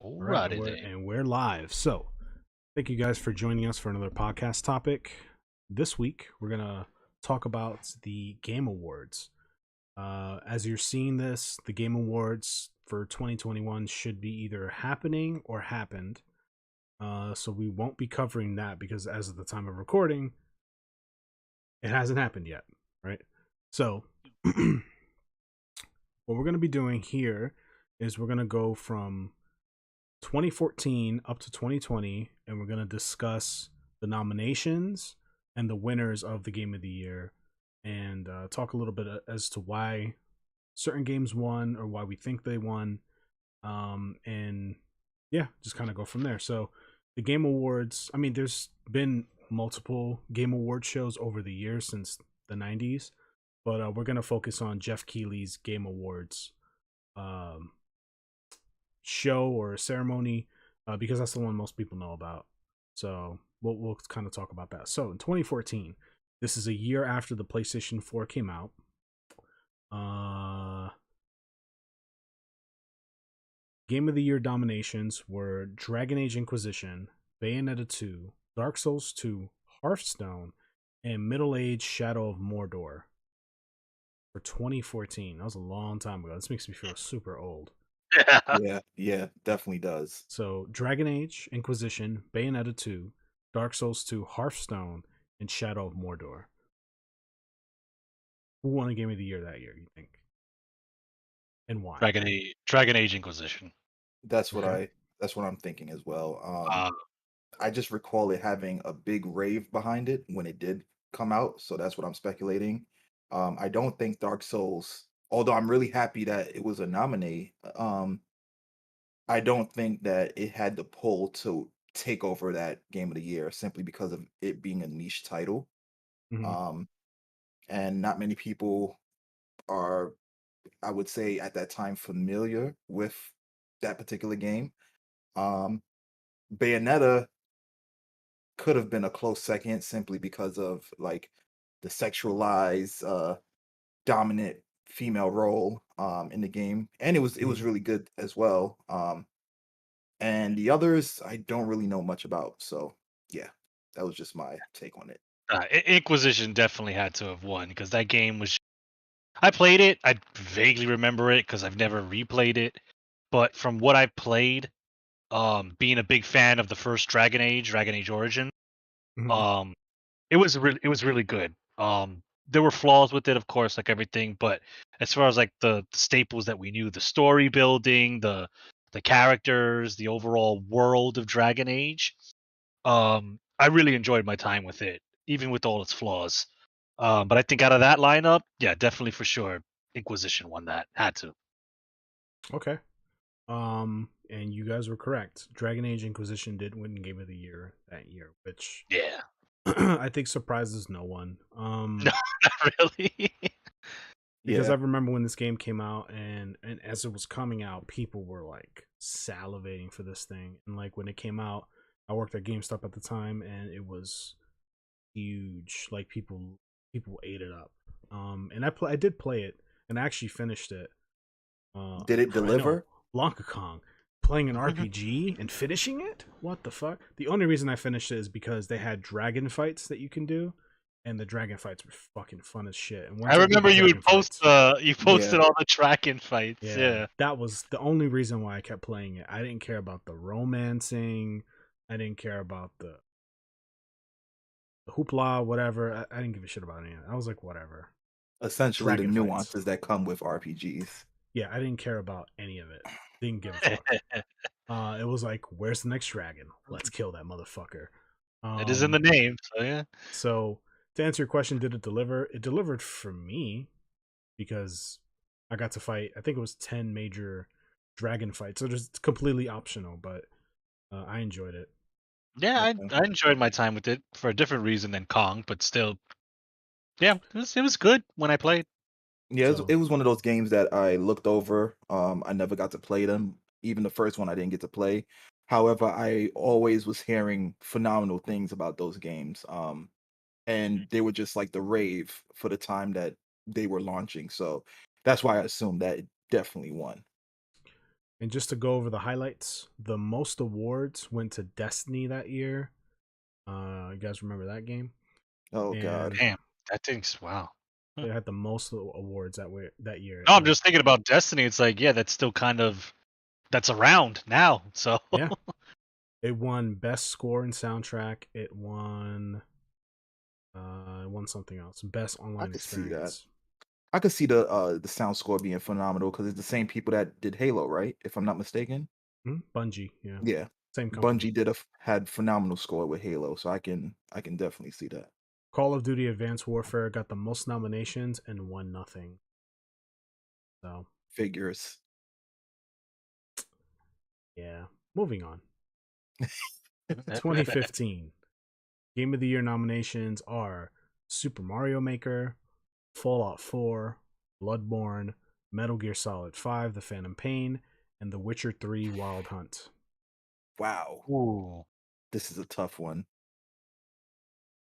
All right, Alrighty then. and we're live. So, thank you guys for joining us for another podcast topic. This week, we're gonna talk about the Game Awards. As you're seeing this, the Game Awards for 2021 should be either happening or happened. So we won't be covering that because as of the time of recording, it hasn't happened yet, right? So, what we're gonna be doing here is we're gonna go from 2014 up to 2020, and we're going to discuss the nominations and the winners of the game of the year, and talk a little bit as to why certain games won or why we think they won, and yeah, just kind of go from there. So the Game Awards, I mean, there's been multiple Game Award shows over the years since the 90s, but we're going to focus on Jeff Keighley's Game Awards um, show or ceremony, because that's the one most people know about. So we'll kind of talk about that. So in 2014, this is a year after the PlayStation 4 came out. Game of the Year dominations were Dragon Age Inquisition, Bayonetta 2, Dark Souls 2, Hearthstone, and Middle Age Shadow of Mordor for 2014. That was a long time ago. This makes me feel super old. Yeah, definitely does. So Dragon Age, Inquisition, Bayonetta 2, Dark Souls 2, Hearthstone, and Shadow of Mordor. Who won the Game of the Year that year, you think? And why? Dragon Age Inquisition. That's what Okay. that's what I'm thinking as well. Uh, I just recall it having a big rave behind it when it did come out, so that's what I'm speculating. I don't think Dark Souls, although I'm really happy that it was a nominee, I don't think that it had the pull to take over that Game of the Year simply because of it being a niche title. Mm-hmm. Um, and not many people are, I would say, at that time familiar with that particular game. Um, Bayonetta could have been a close second simply because of like the sexualized, dominant female role in the game, and it was Mm-hmm. really good as well. And the others I don't really know much about, so yeah, that was just my take on it. Inquisition definitely had to have won because that game was. I played it. I vaguely remember it because I've never replayed it. But from what I played, being a big fan of the first Dragon Age Origin, Mm-hmm. um, it was really good. There were flaws with it, of course, like everything. But as far as like the staples that we knew, the story building, the characters, the overall world of Dragon Age, I really enjoyed my time with it, even with all its flaws. But I think out of that lineup, yeah, definitely for sure, Inquisition won that. Had to. Okay. And you guys were correct. Dragon Age Inquisition did win Game of the Year that year, which Yeah. I think surprises no one. No, not really. Because I Yeah, remember when this game came out, and as it was coming out, people were like salivating for this thing. And like when it came out, I worked at GameStop at the time, and it was huge. Like people ate it up. And I did play it, and I actually finished it. did it I know, deliver? Blanca Kong, playing an RPG and finishing it. What the fuck? The only reason I finished it is because they had dragon fights that you can do, and the dragon fights were fucking fun as shit. And I once I did remember the you dragon would post fights, you Yeah, posted all the tracking fights. yeah, Yeah. that was the only reason why I kept playing it. I didn't care about the romancing. I didn't care about the hoopla, whatever. I didn't give a shit about any of it. I was like, whatever. essentially the Dragon fights. nuances that come with RPGs. Yeah, I didn't care about any of it. Didn't give a fuck. It was like, where's the next dragon? Let's kill that motherfucker. It is in the Um, name, so yeah. so to answer your question, did it deliver? It delivered for me because I got to fight. I think it was 10 major dragon fights, so just completely optional, but I enjoyed it. Yeah, Okay. I enjoyed my time with it for a different reason than Kong, but still, yeah, it was good when I played. Yeah, So it was one of those games that I looked over. I never got to play them. Even the first one I didn't get to play. However, I always was hearing phenomenal things about those games. And they were just like the rave for the time that they were launching. So that's why I assumed that it definitely won. And just to go over the highlights, the most awards went to Destiny that year. You guys remember that game? Oh God. And Damn, that thing's wow. they had the most awards that year. No, I'm just thinking about Destiny. It's like, yeah, that's still kind of that's around now. So Yeah. It won best score and soundtrack. It won something else. Best I online could see that. experience. I could see the sound score being phenomenal because it's the same people that did Halo, right? If I'm not mistaken. Bungie, yeah. Yeah. Same company. Bungie had phenomenal score with Halo, so I can definitely see that. Call of Duty Advanced Warfare got the most nominations and won nothing. So, Figures. yeah. Moving on. 2015. Game of the Year nominations are Super Mario Maker, Fallout 4, Bloodborne, Metal Gear Solid 5, The Phantom Pain, and The Witcher 3 Wild Hunt. Wow. Ooh. This is a tough one.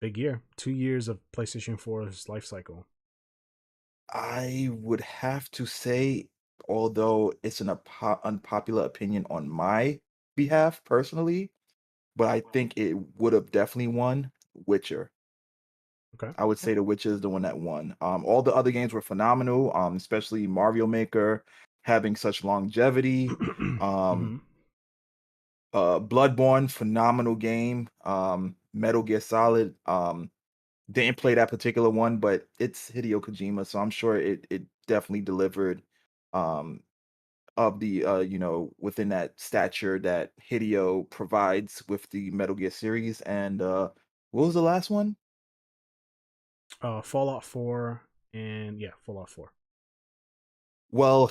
Big year. 2 years of PlayStation 4's life cycle. I would have to say, although it's an unpopular opinion on my behalf personally, but I think it would have definitely won Witcher. Okay. I would say The Witcher is the one that won. All the other games were phenomenal, especially Mario Maker having such longevity. Mhm. Bloodborne, phenomenal game. Metal Gear Solid, didn't play that particular one, but it's Hideo Kojima, so I'm sure it definitely delivered um of the within that stature that Hideo provides with the Metal Gear series. And what was the last one? Fallout 4 and Fallout 4. Well,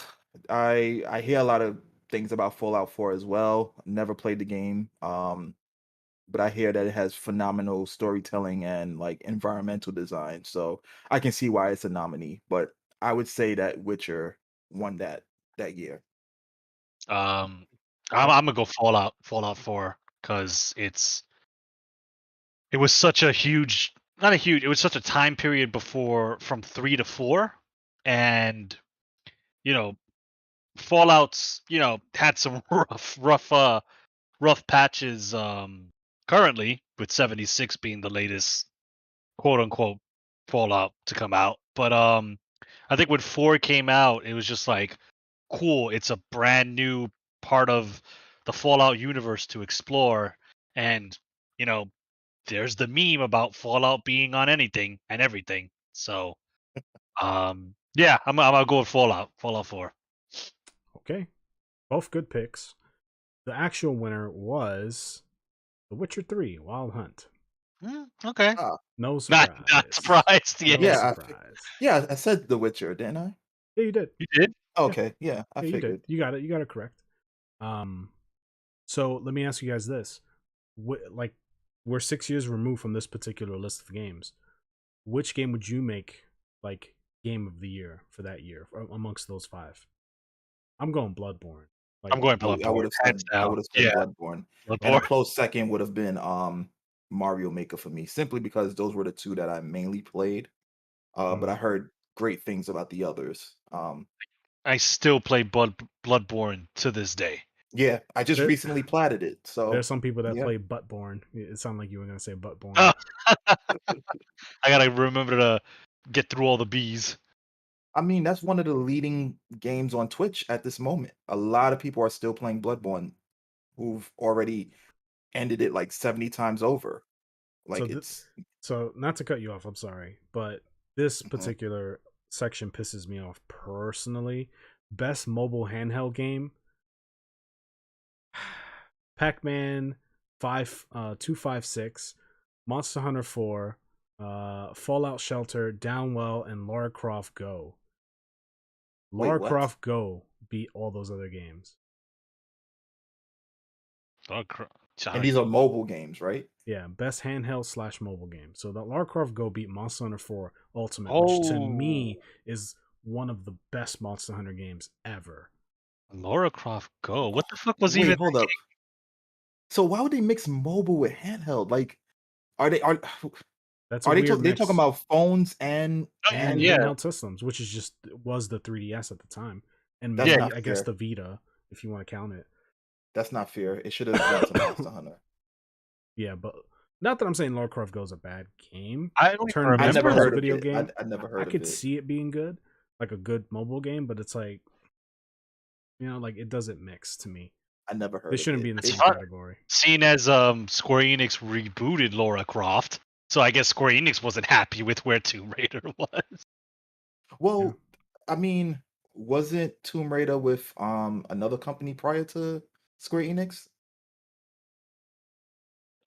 I hear a lot of things about Fallout 4 as well. Never played the game. But I hear that it has phenomenal storytelling and like environmental design. So I can see why it's a nominee. But I would say that Witcher won that year. I'm Okay. gonna go Fallout 4 because it was such a huge, not a huge, it was such a time period before from 3 to 4, and you know Fallout's had some rough patches currently, with 76 being the latest quote unquote Fallout to come out. But I think when 4 came out, it was just like, cool, it's a brand new part of the Fallout universe to explore. And you know there's the meme about Fallout being on anything and everything. So yeah, I'm gonna go with Fallout 4. Okay. Both good picks. The actual winner was The Witcher 3 Wild Hunt. Okay. Ah, No Not surprise. surprised. No Yeah. yeah, surprise. I said The Witcher, didn't I? Yeah, you did. You did. Okay, yeah, I Yeah, you did. figured. You got it. You got it correct. So let me ask you guys this: like, we're 6 years removed from this particular list of games. Which game would you make like game of the year for that year amongst those 5? I'm going Bloodborne. Like, I'm going I Bloodborne. Hands I down. would have said Yeah, Bloodborne, and a Bloodborne. close second would have been Mario Maker for me, simply because those were the two that I mainly played. But I heard great things about the others. I still play Bloodborne to this day. Yeah, I just there, recently platted it, there's so some people that yeah. play Buttborn. It sounded like you were gonna say Buttborn. Oh, I gotta remember to get through all the bees. I mean, that's one of the leading games on Twitch at this moment. A lot of people are still playing Bloodborne who've already ended it like 70 times over. So, Like it's so not to cut you off, I'm sorry, but this Mhm. particular section pisses me off personally. Best mobile handheld game: Pac-Man 256, Monster Hunter 4, Fallout Shelter, Downwell, and Lara Croft Go. Wait, Lara what? Croft Go beat all those other games. Oh, And these are mobile games, right? Yeah, best handheld / mobile game. So the Lara Croft Go beat Monster Hunter 4 Ultimate, which to Oh, me is one of the best Monster Hunter games ever. Lara Croft Go. What the fuck was Wait, even hold up. So why would they mix mobile with handheld? Like, are they That's a are weird they talking mix. about phones and that? And and Yeah, handheld systems, which is just was the 3DS at the time, and that's yeah. maybe not I guess fair. the Vita. if you want to count it. That's not fair. It should have went to Monster Hunter. Yeah, but not that I'm saying Lara Croft Go is a bad game. I don't even Turn I best never remember. person heard of video it. game. I never I heard of could it. see it being good, like a good mobile game, but it's like, like it doesn't mix to me. I never heard They of shouldn't it. be in the It's same fun. category. Seen as Square Enix rebooted Lara Croft, so I guess Square Enix wasn't happy with where Tomb Raider was. Well, I mean, wasn't Tomb Raider with another company prior to Square Enix?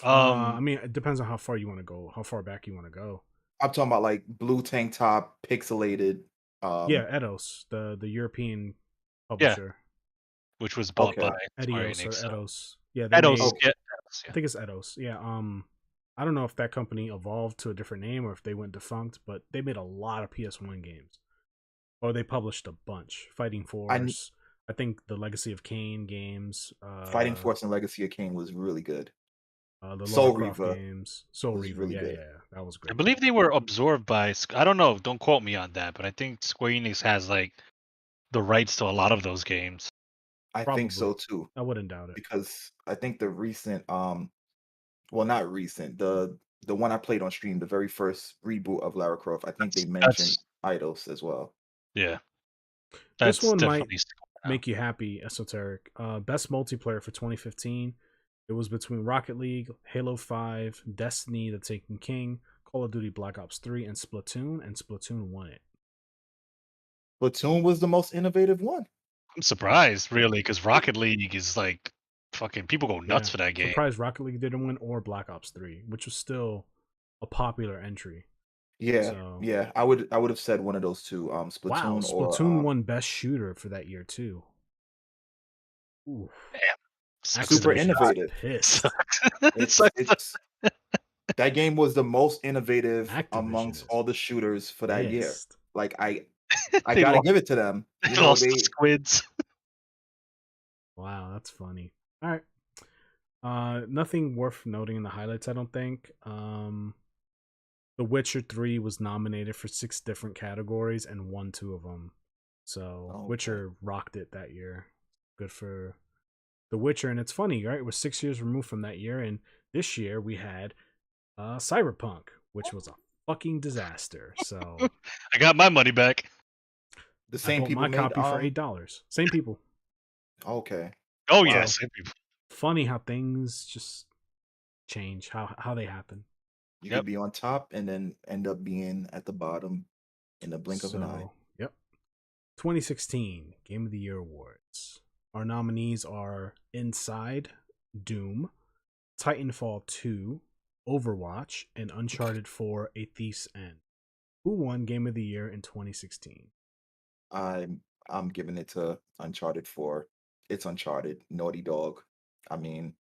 I mean, it depends on how far you want to go, how far back you want to go. I'm talking about like blue tank top, pixelated. Yeah, Eidos, the European yeah, publisher. which was bought by Okay. Square Eidos or Enix. So. Eidos. Yeah, they Eidos, made. yeah, I yeah. think it's Eidos. Yeah. I don't know if that company evolved to a different name or if they went defunct, but they made a lot of PS1 games. Or they published a bunch. Fighting Force. I think the Legacy of Kain games. Fighting Force and Legacy of Kain was really good. The Soul Lara Croft Reaver games. Soul was Reaver. really Yeah, good. yeah, that was I great. believe they were absorbed by. I don't know. Don't quote me on that, but I think Square Enix has like the rights to a lot of those games. I Probably. think so too. I wouldn't doubt it. Because I think the recent well, not recent, the one I played on stream, the very first reboot of Lara Croft, I think they mentioned Eidos as well. Yeah. This one might definitely make you happy, Esoteric. Best multiplayer for 2015. It was between Rocket League, Halo 5, Destiny, The Taken King, Call of Duty Black Ops 3, and Splatoon won it. Splatoon was the most innovative one. I'm surprised, really, because Rocket League is like fucking people go nuts for that game. Surprised Rocket League didn't win, or Black Ops 3, which was still a popular entry. Yeah, So, yeah. I would have said one of those two. Splatoon wow, or Splatoon won Best Shooter for that year too. Ooh. Damn. Super Activision's innovative. pissed. It's that game was the most innovative Activision amongst is all the shooters for that year. pissed. Like I They gotta lost- give it to them. They You know, lost the squids. Wow, that's funny. All right. Nothing worth noting in the highlights, I don't think. The Witcher 3 was nominated for 6 different categories and won 2 of them. So Okay. Witcher rocked it that year. Good for The Witcher. And it's funny, right? We're 6 years removed from that year, and this year we had Cyberpunk, which was a fucking disaster. So I got my money back. The I same bought people my made copy for $8. Same people. Okay. Oh Wow. yes. Funny how things just change, how they happen. You Yep. could be on top and then end up being at the bottom in the blink of an eye. Yep. 2016 Game of the Year Awards. Our nominees are Inside, Doom, Titanfall 2, Overwatch, and Uncharted 4: A Thief's End. Who won Game of the Year in 2016? I'm giving it to Uncharted 4. It's Uncharted, Naughty Dog. I mean,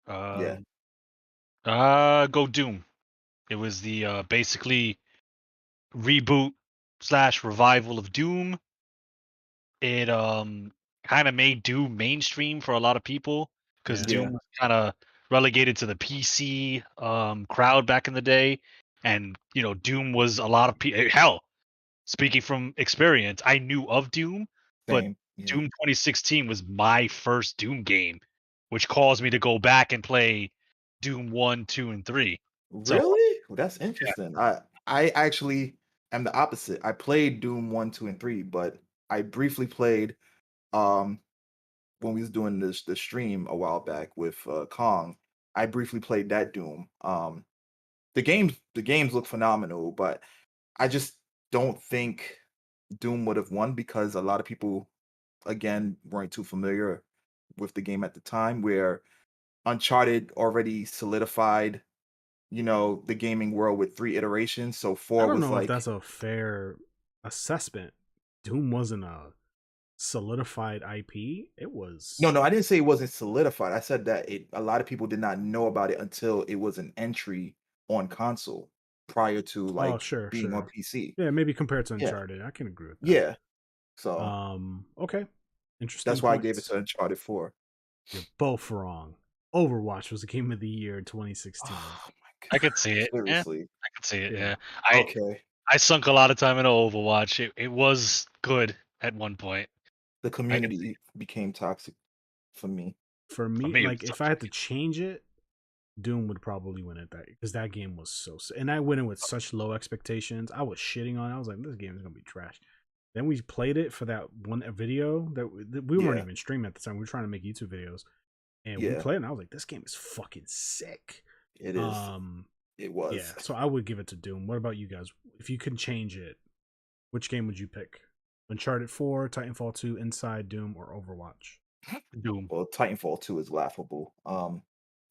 yeah. Go Doom. It was the basically reboot / revival of Doom. It kind of made Doom mainstream for a lot of people because Yeah. Doom was kind of relegated to the PC crowd back in the day, and Doom was a lot of hell. Speaking from experience, I knew of Doom, but Same. Yeah. Doom 2016 was my first Doom game, which caused me to go back and play Doom 1, 2, and 3. So, Really? Well, that's interesting. I actually am the opposite. I played Doom 1, 2, and 3, but I briefly played when we was doing the stream a while back with Kong. I briefly played that Doom. The games look phenomenal, but I just don't think Doom would have won because a lot of people again weren't too familiar with the game at the time, where Uncharted already solidified the gaming world with 3 iterations. So I 4 don't was know if like, that's a fair assessment. Doom wasn't a solidified IP. It was no, I didn't say it wasn't solidified. I said that a lot of people did not know about it until it was an entry on console prior to like sure, being on PC. Yeah, maybe compared to Yeah. Uncharted, I can agree with that. Yeah. So Okay. Interesting. that's why I gave it points. to Uncharted 4. You're both wrong. Overwatch was the game of the year in 2016. Oh my god. I could see it. Seriously. Yeah, I could see it. Yeah. Yeah. Okay. I sunk a lot of time into Overwatch. It was good at one point. The I can see community became toxic for me. For for me, me it was like if I had to toxic. change it, Doom would probably win it that because that game was and I went in with such low expectations. I was shitting on it. I was like, this game is gonna be trash. Then we played it for that one video that we weren't Yeah, even streaming at the time. We were trying to make YouTube videos, and we yeah, played, and I was like, this game is fucking sick. it is. Um, It was. yeah. So I would give it to Doom. What about you guys? If you could change it, which game would you pick? Uncharted 4, Titanfall 2, Inside, Doom, or Overwatch? Doom. Well, Titanfall 2 is laughable.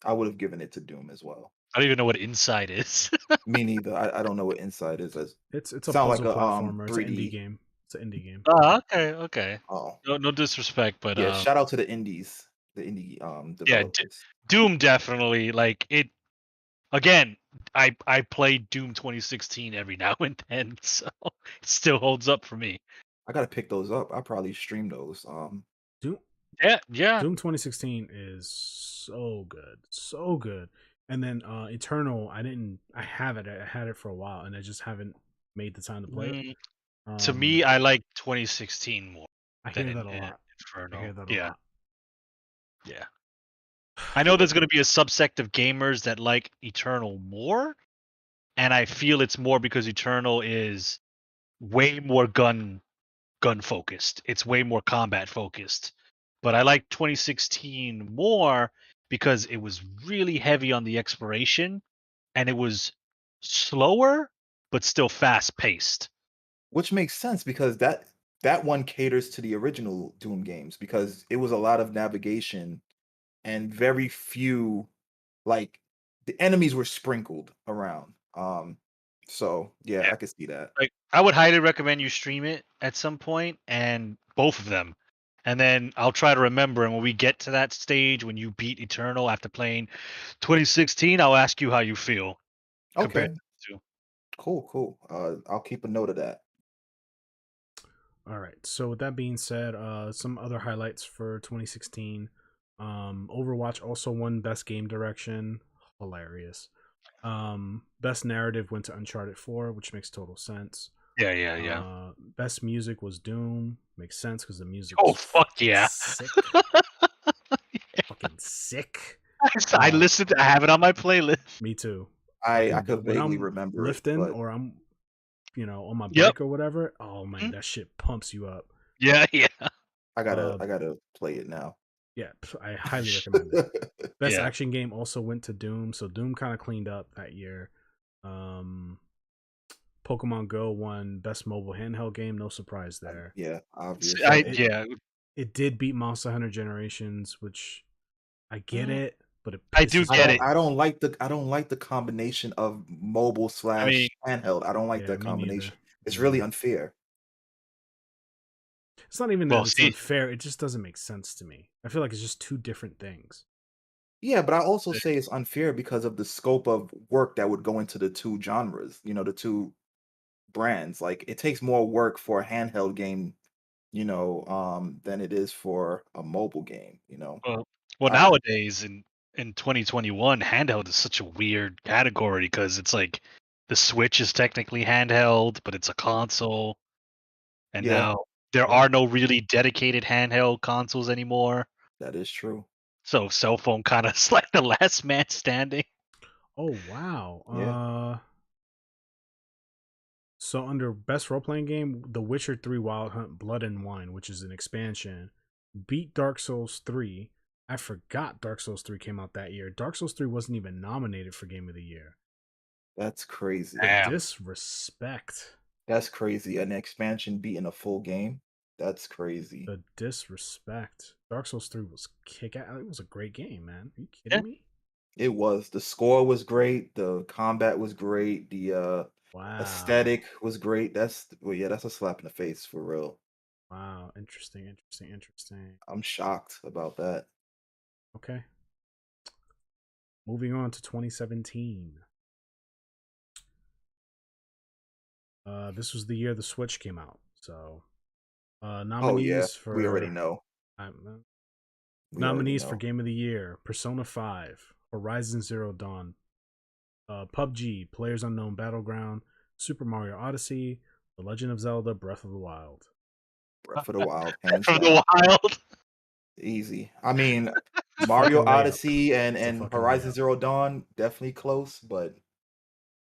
I would have given it to Doom as well. I don't even know what inside is. Me neither. I don't know what Inside is. As It's a sound like puzzle a platformer. It's an indie 3D. game. It's an indie game. Oh, okay, okay. Oh, No disrespect, but yeah. Shout out to the indies, the indie yeah, developers. Doom definitely like it. Again, I play Doom 2016 every now and then, so it still holds up for me. I gotta pick those up. I probably stream those. Doom Yeah. Doom 2016 is so good. So good. And then Eternal, I have it. I had it for a while and I just haven't made the time to play it. Mm, to me, I like 2016 more I than hear that a lot. I Inferno. hear that a Yeah, lot. yeah. I know there's going to be a subsect of gamers that like Eternal more, and I feel it's more because Eternal is way more gun focused. It's way more combat focused. But I like 2016 more because it was really heavy on the exploration and it was slower but still fast paced. Which makes sense because that one caters to the original Doom games because it was a lot of navigation and very few like the enemies were sprinkled around. So yeah, Yeah. I could see that. Like I would highly recommend you stream it at some point and both of them. And then I'll try to remember and when we get to that stage when you beat Eternal after playing 2016, I'll ask you how you feel compared Okay, to cool, cool. I'll keep a note of that. All right. So with that being said, some other highlights for 2016. Overwatch also won Best Game Direction. Hilarious. Best Narrative went to Uncharted 4, which makes total sense. yeah. Best Music was Doom. Makes sense because the music Oh was fuck fucking yeah. sick. Fucking sick. I listened. I have it on my playlist. Me too. I Fucking could when vaguely I'm remember it, lifting but or I'm on my Yep. bike or whatever. Oh man, Mhm. that shit pumps you up. Yeah. Uh, I gotta play it now. yeah, I highly recommend it. Best Yeah. action game also went to Doom, so Doom kind of cleaned up that year. Um, Pokemon Go won Best Mobile Handheld Game. No surprise there. Yeah, But obvious. it did beat Monster Hunter Generations, which I get Mm, it, but it I do pisses me get it. off. I don't like the combination of mobile I mean, slash handheld. I don't like Yeah, that me neither. combination. It's Me really neither. unfair. It's not even well, that it's see, unfair. It just doesn't make sense to me. I feel like it's just two different things. Yeah, but I also say it's unfair because of the scope of work that would go into the two genres, the two brands. Like it takes more work for a handheld game, than it is for a mobile game. well, well, I nowadays in 2021, handheld is such a weird category because it's like the Switch is technically handheld, but it's a console, and Yeah, now there yeah, are no really dedicated handheld consoles anymore. that is true. So cell phone kind of is like the last man standing. Oh wow. Yeah, So under best role playing game, The Witcher 3 Wild Hunt Blood and Wine, which is an expansion, beat Dark Souls 3. I forgot Dark Souls 3 came out that year. Dark Souls 3 wasn't even nominated for Game of the Year. that's crazy. The Damn. disrespect. That's crazy. An expansion beating a full game. That's crazy. The disrespect. Dark Souls 3 was kick ass. It was a great game, man. Are you Yeah. kidding me? It was. The score was great. The combat was great. The Wow. aesthetic was great. That's a slap in the face for real. Wow. Interesting. I'm shocked about that. Okay. Moving on to 2017. This was the year the Switch came out. So, Oh yeah, nominees we already for know. um, We already nominees for know. Game of the Year: Persona 5, Horizon Zero Dawn, PUBG, Players Unknown Battleground, Super Mario Odyssey, The Legend of Zelda: Breath of the Wild. Breath of the Wild, hands From the down, Wild. easy. I mean, It's a Mario fucking layup. Odyssey and It's a and fucking Horizon layup. Zero Dawn definitely close, but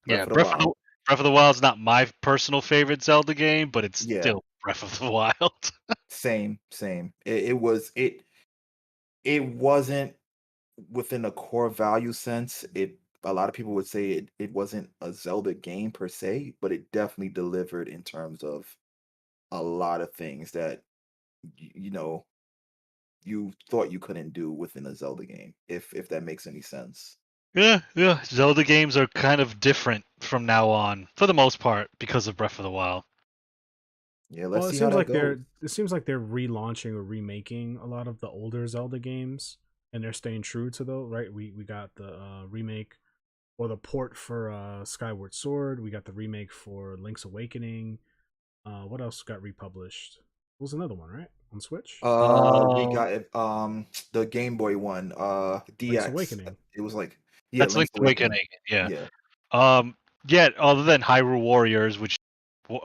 Breath Yeah, of the Wild, Breath of the Wild's not my personal favorite Zelda game, but it's yeah, still Breath of the Wild. same. It wasn't within a core value sense. A lot of people would say it wasn't a Zelda game per se, but it definitely delivered in terms of a lot of things that you know you thought you couldn't do within a Zelda game, if that makes any sense. Yeah. Zelda games are kind of different from now on, for the most part, because of Breath of the Wild. Yeah, let's Well, it see how seems that like goes. they're relaunching or remaking a lot of the older Zelda games, and they're staying true to those. Right? We got the remake or the port for Skyward Sword. We got the remake for Link's Awakening. What else got republished? What was another one, right? On Switch? We Um, got it, the Game Boy one, Link's DX. Awakening. It was like, yeah, that's Link's Link's Awakening. Awakening. Yeah. Yeah, Yeah. Other than Hyrule Warriors, which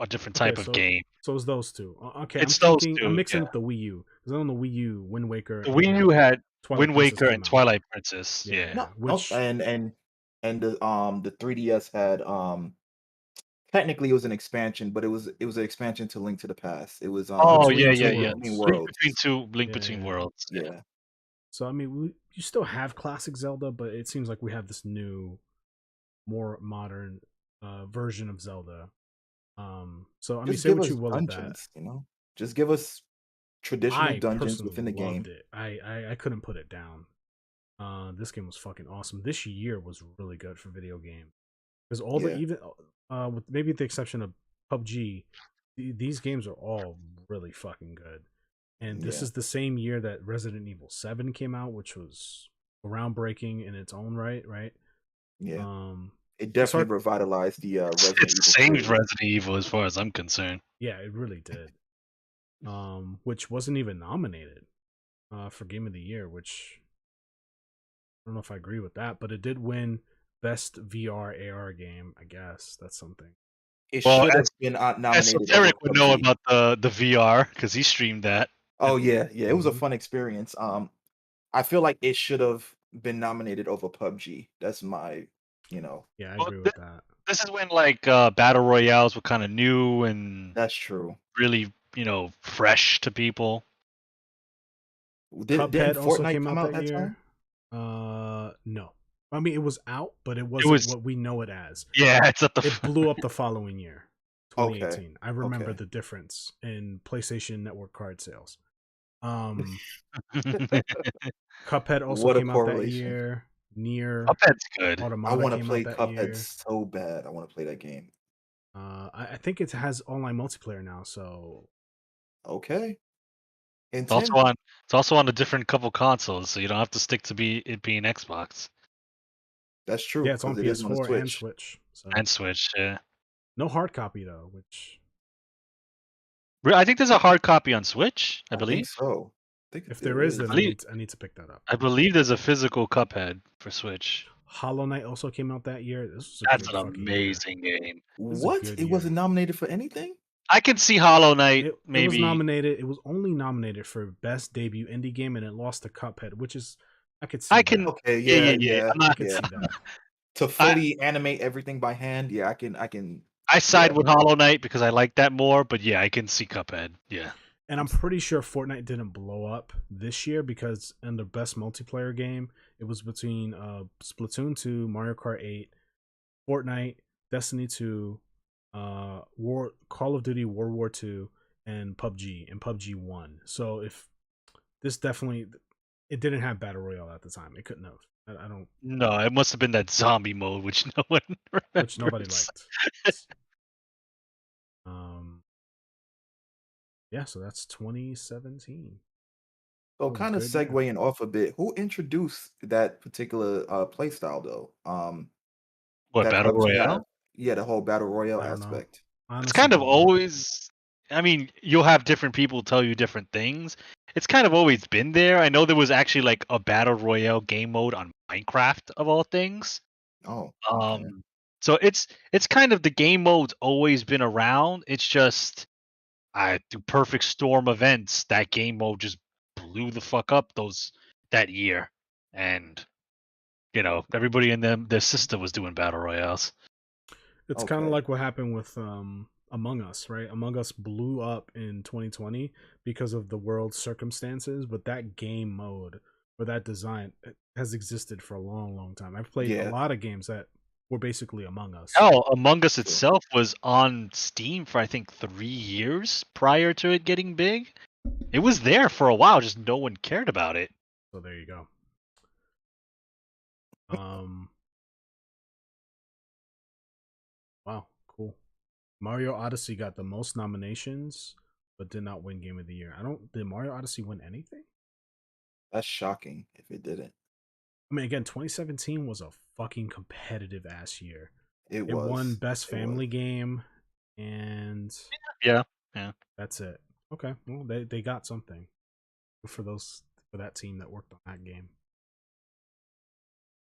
a different Okay, type of game. so it's those two. Okay, It's those I'm two. mixing Yeah. up the Wii U because on the Wii U, Wind Waker The Wii U and had Twilight Wind Princess Waker and came out. Twilight Princess. Yeah. no, no, Which and the 3DS had technically it was an expansion, but it was an expansion to Link to the Past. It was Oh Between Two yeah. Between Worlds. Worlds. Link Yeah, Between yeah. Worlds. Yeah. Yeah, So I mean, you still have classic Zelda, but it seems like we have this new, more modern version of Zelda. So I mean, just say give what us you will of that. dungeons, Just give us traditional I dungeons personally within the loved game. it. I couldn't put it down. This game was fucking awesome. This year was really good for video game because all the Yeah, even with maybe the exception of PUBG, these games are all really fucking good. And this yeah, is the same year that Resident Evil 7 came out, which was groundbreaking in its own right, right? yeah. Um It as definitely far revitalized the It's Resident the Evil same as series. Resident Evil as far as I'm concerned. yeah, it really did. Which wasn't even nominated for Game of the Year, which I don't know if I agree with that, but it did win Best VR AR game. I guess that's something. It Well, should have been nominated over Esoteric would know PUBG. about the VR because he streamed that. Oh yeah, it was a Hmm. fun experience. I feel like it should have been nominated over PUBG. That's my, you know, Yeah, I Well, agree with that. this is when like battle royales were kind of new and that's true. really fresh to people. Didn't Cuphead also Fortnite came come out out that that year. time? No. I mean, it was out, but it It wasn't was what we know it as. it's at the It blew up the following year, Okay, 2018. I remember okay. the difference in PlayStation Network card sales. Um, Cuphead also What a came out that correlation. year. Near Cuphead's good. I Automata want to came out play that Cuphead year. so bad. I want to play that game. I think it has online multiplayer now, so Okay. And It's also 10. on it's also on a different couple consoles, so you don't have to stick to it being Xbox That's true yeah, it's on because it is on the PS4 and Switch. Switch. So and Switch. Yeah. no hard copy though, which I think there's a hard copy on Switch. I I think believe. so. I think if there there is, I then is. believe I need to pick that up. I believe there's a physical Cuphead for Switch. Hollow Knight also came out that year. This was a That's good an fucking year. amazing game. This is a What? good It year. wasn't nominated for anything? I can see Hollow Knight It was maybe. nominated. It was only nominated for best debut indie game, and it lost to Cuphead, which is I could see I that. can. Okay, Yeah. yeah, I'm not. I could yeah. see that. To I fully animate everything by hand, yeah, I yeah. side with Hollow Knight because I like that more. But yeah, I can see Cuphead. Yeah. And I'm pretty sure Fortnite didn't blow up this year because in the best multiplayer game, it was between Splatoon 2, Mario Kart 8, Fortnite, Destiny 2, Call of Duty World War 2, and PUBG, and PUBG won. So if this definitely it didn't have battle royale at the time, it couldn't have. I don't, No, it must have been that zombie mode, which no one which nobody remembers. liked. Um, yeah, so that's 2017. So It was a kind of good year. segueing off a bit, who introduced that particular play style though? What, That battle PUBG have? royale? Yeah, the whole battle royale I don't know. aspect. It's Honestly, kind of don't know. always. I mean, you'll have different people tell you different things. It's kind of always been there. I know there was actually like a battle royale game mode on Minecraft of all things. Oh, okay. Um, so it's kind of the game mode's always been around. It's just through perfect storm events, that game mode just blew the fuck up that year, and everybody in their sister was doing battle royales. It's kind of Okay. like what happened with Among Us, right? Among Us blew up in 2020 because of the world's circumstances, but that game mode or that design has existed for a long, long time. I've played a Yeah. lot of games that were basically Among Us. Hell, Among Us True. itself was on Steam for I think 3 years prior to it getting big. It was there for a while, just no one cared about it. So there you go. Wow, cool. Mario Odyssey got the most nominations, but did not win Game of the Year. Did Mario Odyssey win anything? That's shocking if it didn't. I mean, again, 2017 was a fucking competitive ass year. It It was. won Best It Family was. Game, and Yeah. that's it. Okay, well, they got something for that team that worked on that game.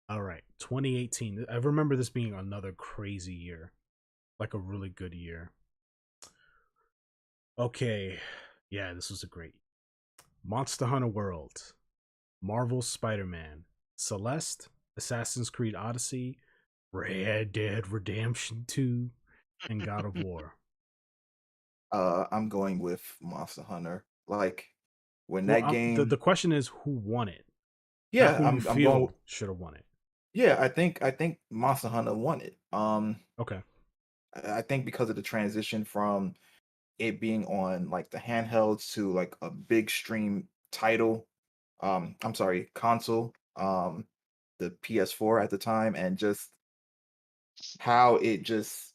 All right, 2018. I remember this being another crazy year, like a really good year. Okay, yeah, this was a great Monster Hunter World, Marvel's Spider-Man, Celeste, Assassin's Creed Odyssey, Red Dead Redemption 2, and God of War. I'm going with Monster Hunter. Like when Well, that game. the question is who won it, not Yeah, who you I'm going. feel should have won it. Yeah, I think Monster Hunter won it. Okay. I think because of the transition from it being on like the handhelds to like a big stream title. I'm sorry, console. The PS4 at the time, and just how it just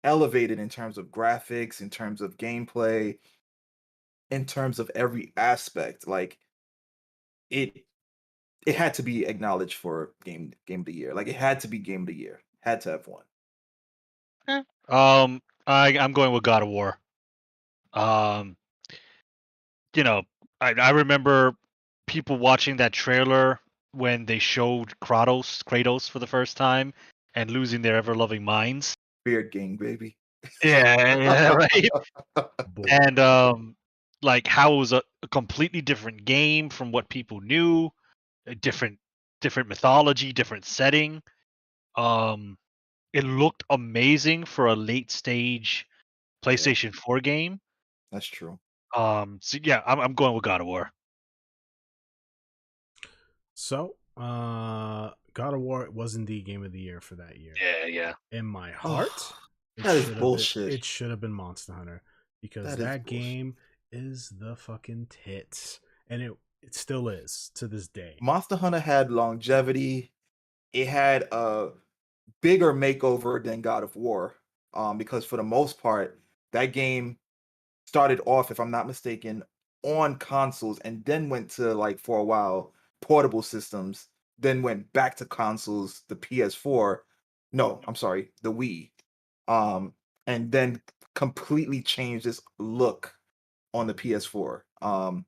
elevated in terms of graphics, in terms of gameplay, in terms of every aspect. Like it it had to be acknowledged for game of the year. Like it had to be game of the year. Had to have won. I'm going with God of War. Um, you know, I remember people watching that trailer when they showed Kratos for the first time and losing their ever loving minds. Beard gang, baby. Yeah, right. Boy. And like how it was a completely different game from what people knew, a different mythology, different setting. Um, it looked amazing for a late stage Yeah, PlayStation 4 game. that's true. So yeah, I'm going with God of War. So, God of War was indeed Game of the Year for that year. Yeah. In my Oh, heart, that is bullshit. It should have been Monster Hunter because That is that bullshit. game is the fucking tits, and it still is to this day. Monster Hunter had longevity. It had a bigger makeover than God of War. Because for the most part, that game started off, if I'm not mistaken, on consoles and then went to like for a while portable systems, then went back to consoles, the PS4. No, I'm sorry, the Wii. Um, and then completely changed its look on the PS4.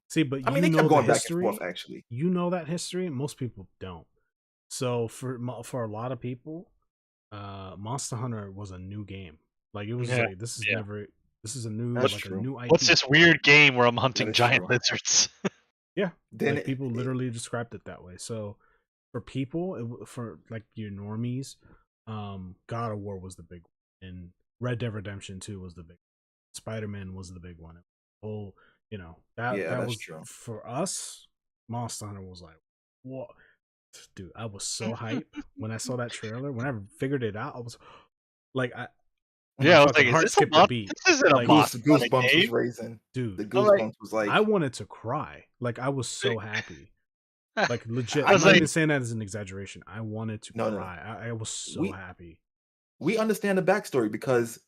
See, but I mean, you they kept know the going back and forth history. actually. You know that history. Most people don't. So for a lot of people, Monster Hunter was a new game. Like it was Yeah. like this is Yeah. never this is a new That's like a true. new IP. What's this weird game where I'm That hunting is giant true. lizards? Yeah, Then like people literally described it that way. So for people, for like your normies, God of War was the big one, and Red Dead Redemption 2 was the big. Spider Man was the big one. Oh, yeah, that that's was true. for us. Monster Hunter was like, what, dude? I was so hype when I saw that trailer. When I figured it out, I was like, my Yeah, I was fucking like, is heart this a skipped a month? beat. This isn't a Like, Monster Hunter Goosebumps was game. raising. dude, The I'm like, goosebumps was like I wanted to cry. Like I was so happy. Like legit. I I'm was not like, even saying that as an exaggeration. I wanted to no. cry. I was so We happy. we understand the backstory because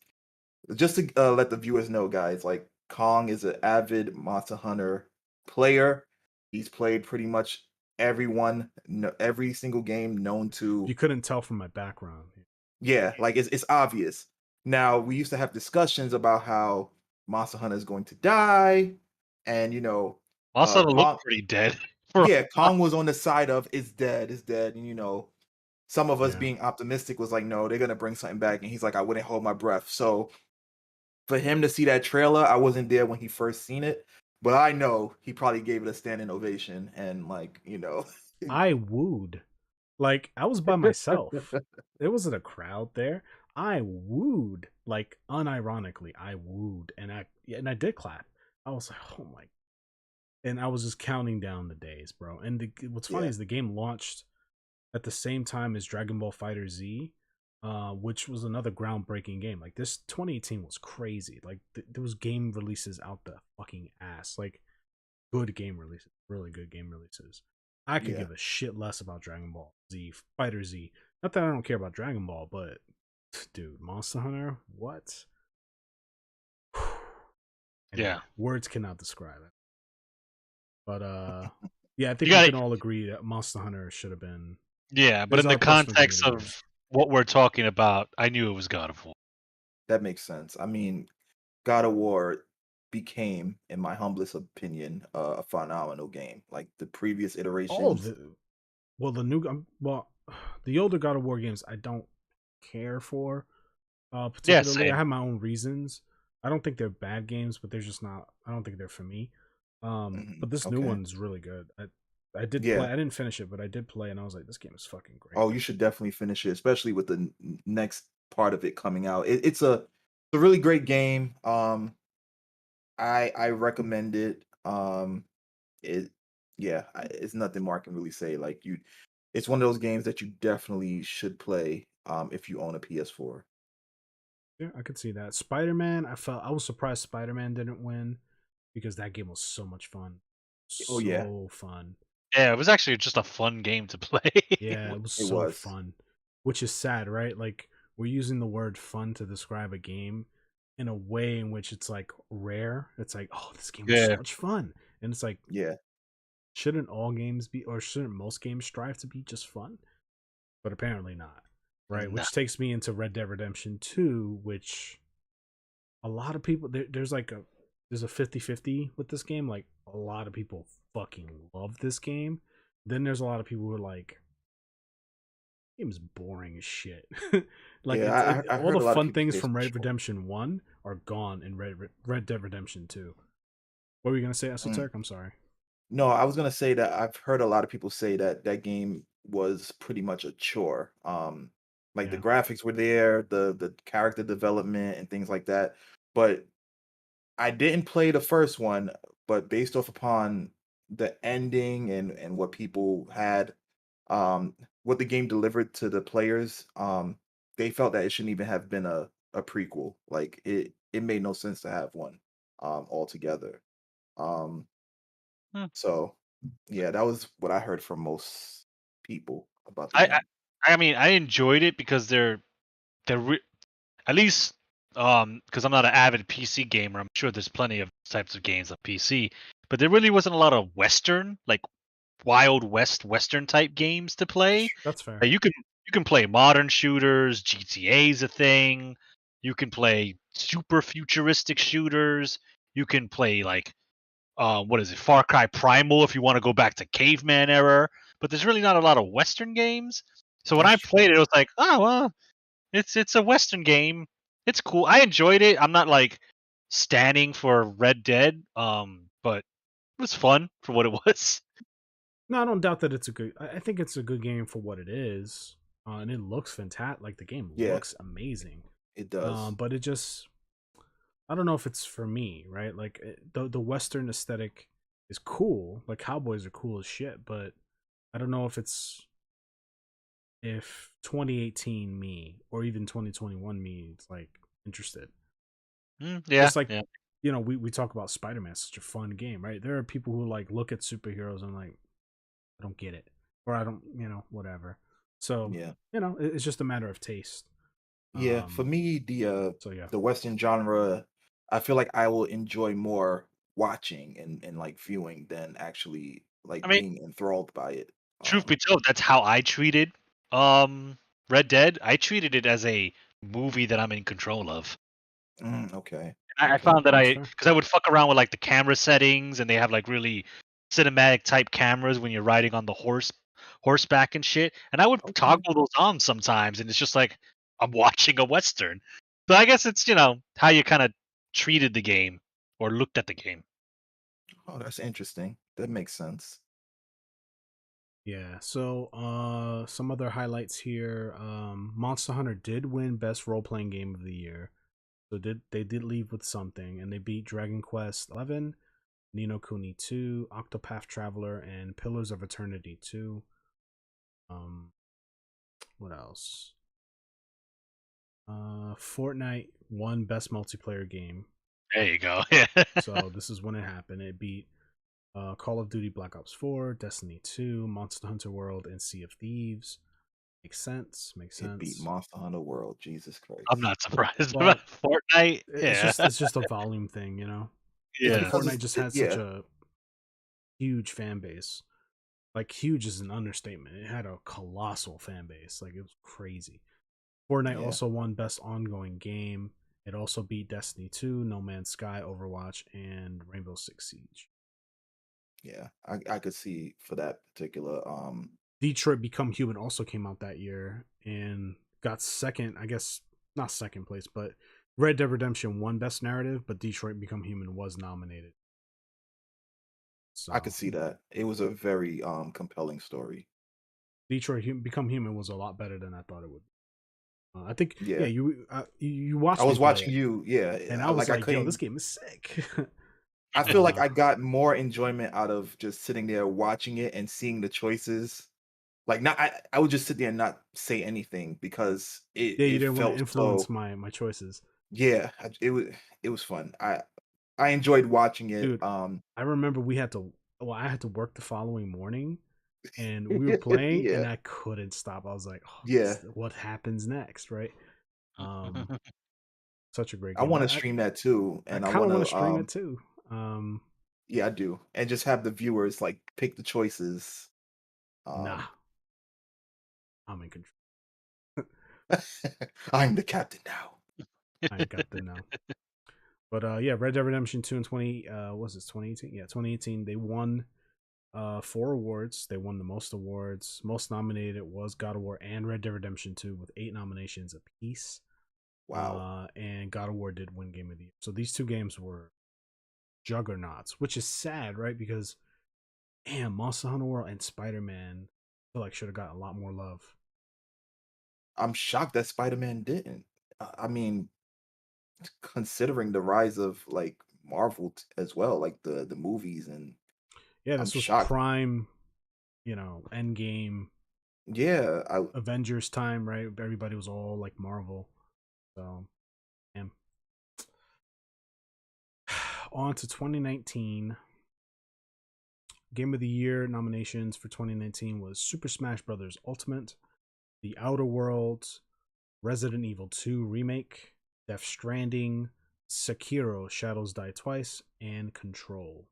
just to let the viewers know, guys, like Kong is an avid Monster Hunter player. He's played pretty much every single game known to. You couldn't tell from my background. Yeah, like it's obvious. Now we used to have discussions about how Monster Hunter is going to die, and Monster Hunter Kong. looked pretty dead. Yeah, Kong was on the side of it's dead, and some of us Yeah. being optimistic was like, no, they're gonna bring something back, and he's like, I wouldn't hold my breath. So for him to see that trailer, I wasn't there when he first seen it, but I know he probably gave it a standing ovation and like, I wooed. Like, I was by myself. There wasn't a crowd there. I wooed. Like, unironically, I wooed. And I did clap. I was like, oh my. And I was just counting down the days, bro. And what's funny Yeah. is the game launched at the same time as Dragon Ball Fighter Z, which was another groundbreaking game. Like, this 2018 was crazy. Like, there was game releases out the fucking ass. Like, good game releases, really good game releases. I could Yeah. give a shit less about Dragon Ball Z, Fighter Z. Not that I don't care about Dragon Ball, but dude, Monster Hunter, what? Anyway, Yeah. words cannot describe it. But yeah, I think You we got can all agree that Monster Hunter should have been. Yeah, but It's in the our personal game context of the year. of what we're talking about, I knew it was God of War. That makes sense. I mean, God of War became, in my humblest opinion, a phenomenal game. Like the previous All iterations. the the new the older God of War games I don't care for. Yeah, Particularly, I same. have my own reasons. I don't think they're bad games, but they're just not. I don't think they're for me. But this new Okay. one's really good. I did play. Yeah. I didn't finish it, but I did play, and I was like, this game is fucking great. Oh, you should definitely finish it, especially with the next part of it coming out. It's a really great game. I recommend it. It yeah, it's nothing more I can really say. Like it's one of those games that you definitely should play if you own a PS4. Yeah, I could see that. Spider-Man. I was surprised Spider-Man didn't win because that game was so much fun, Oh yeah, so fun. Yeah, it was actually just a fun game to play. Yeah, it was it so was. fun, which is sad, right? Like we're using the word fun to describe a game in a way in which it's like rare. It's like, oh, this game was so Yeah. much fun, and it's like, Yeah. shouldn't all games be, or shouldn't most games strive to be just fun? But apparently not, right? Nah. Which takes me into Red Dead Redemption 2, which a lot of people there's like there's a 50-50 with this game. Like a lot of people fucking love this game. Then there's a lot of people who are like, game's boring as shit. Like Yeah, I all heard the a lot of fun people things say it's from Red short. Redemption 1 are gone in Red Dead Redemption 2. What were you gonna say, Mm. Esoteric? I'm sorry. No, I was gonna say that I've heard a lot of people say that that game was pretty much a chore. Like the Yeah. graphics were there, the character development and things like that. But I didn't play the first one, but based off upon the ending and what people had, what the game delivered to the players, they felt that it shouldn't even have been a prequel. Like it made no sense to have one altogether. Um, Hmm. so yeah, that was what I heard from most people about the I, I game. I mean, I enjoyed it because at least because I'm not an avid PC gamer. I'm sure there's plenty of types of games on PC, but there really wasn't a lot of Western, like Wild West Western type games to play. That's fair. You can play modern shooters. GTA's a thing. You can play super futuristic shooters. You can play like what is it, Far Cry Primal if you want to go back to caveman era. But there's really not a lot of Western games. So when That's I true. played it, it was like, oh well, it's a Western game. It's cool. I enjoyed it. I'm not like standing for Red Dead, but it was fun for what it was. No, I don't doubt that it's a good. I think it's a good game for what it is, and it looks fantastic. Like the game Yeah, looks amazing. it does. But it just, I don't know if it's for me, right? Like the Western aesthetic is cool. Like cowboys are cool as shit, but I don't know if 2018 me or even 2021 me is like interested. Yeah, Just like, yeah. we talk about Spider-Man, such a fun game, right? There are people who like look at superheroes and like, I don't get it, or I don't, whatever. So Yeah. it's just a matter of taste. Yeah, for me, So yeah, the Western genre, I feel like I will enjoy more watching and like viewing than actually I like mean, being enthralled by it. truth be told, that's how I treated um Red Dead. I treated it as a movie that I'm in control of. Okay, I okay, found that that's fair. because I would fuck around with like the camera settings, and they have like really cinematic type cameras when you're riding on the horseback and shit. And I would okay. toggle those on sometimes, and it's just like I'm watching a western. So I guess it's how you kind of treated the game or looked at the game. Oh, that's interesting. That makes sense. Yeah. So, some other highlights here. Monster Hunter did win Best Role Playing Game of the Year. So they did leave with something, and they beat Dragon Quest 11, Nino Kuni 2, Octopath Traveler, and Pillars of Eternity 2. Um, what else? Fortnite won Best Multiplayer Game. There you go. Yeah. So this is when it happened. It beat Call of Duty Black Ops 4, Destiny 2, Monster Hunter World, and Sea of Thieves. Makes sense. Makes It beat sense. Monster Hunter World. Jesus I'm Christ. not surprised about Well, Fortnite. it's Yeah. just a volume thing, you know. It's Like Yeah. because Fortnite just has such yeah, a huge fan base. Like huge is an understatement. It had a colossal fan base. Like it was crazy. Fortnite yeah, also won Best Ongoing Game. It also beat Destiny 2, No Man's Sky, Overwatch, and Rainbow Six Siege. yeah. I could see for that particular Detroit Become Human also came out that year and got second, I guess, not second place, but Red Dead Redemption won Best Narrative, but Detroit Become Human was nominated. I could So see that. It was a very compelling story. Become Human was a lot better than I thought it would. I think, yeah, Yeah. you I watched me was play watching it, you, yeah. and I was Like I like, "Yo, this couldn't game is sick." I feel like uh, I got more enjoyment out of just sitting there watching it and seeing the choices. Like not I would just sit there and not say anything because yeah, you it didn't want to felt influence so my choices, yeah, it was fun. I enjoyed watching it. dude. I remember I had to work the following morning, and we were playing, and Yeah. I couldn't stop. I was like, "Oh, Yeah. what happens next?" Right? Um, such a great I game. want to stream that too I and I kind of want want to to stream it too. Um, yeah, I do. And just have the viewers like pick the choices. nah, Um I'm in control. I'm the captain now. I ain't got the no. But yeah, Red Dead Redemption 2 and 2018? Yeah, 2018. They won 4 awards. They won the most awards. Most nominated was God of War and Red Dead Redemption 2 with 8 nominations apiece. Wow. And God of War did win Game of the Year. So these two games were juggernauts, which is sad, right? Because damn, Monster Hunter World and Spider Man, I feel like should have gotten a lot more love. I'm shocked that Spider-Man didn't. I mean, considering the rise of like Marvel as well, like the movies, and Yeah, I'm this was shocked. prime, Endgame, Yeah, Avengers time, right? Everybody was all like Marvel. So, damn. On to 2019. Game of the Year nominations for 2019 was Super Smash Bros. Ultimate, The Outer Worlds, Resident Evil 2 Remake, Death Stranding, Sekiro Shadows Die Twice, and Control.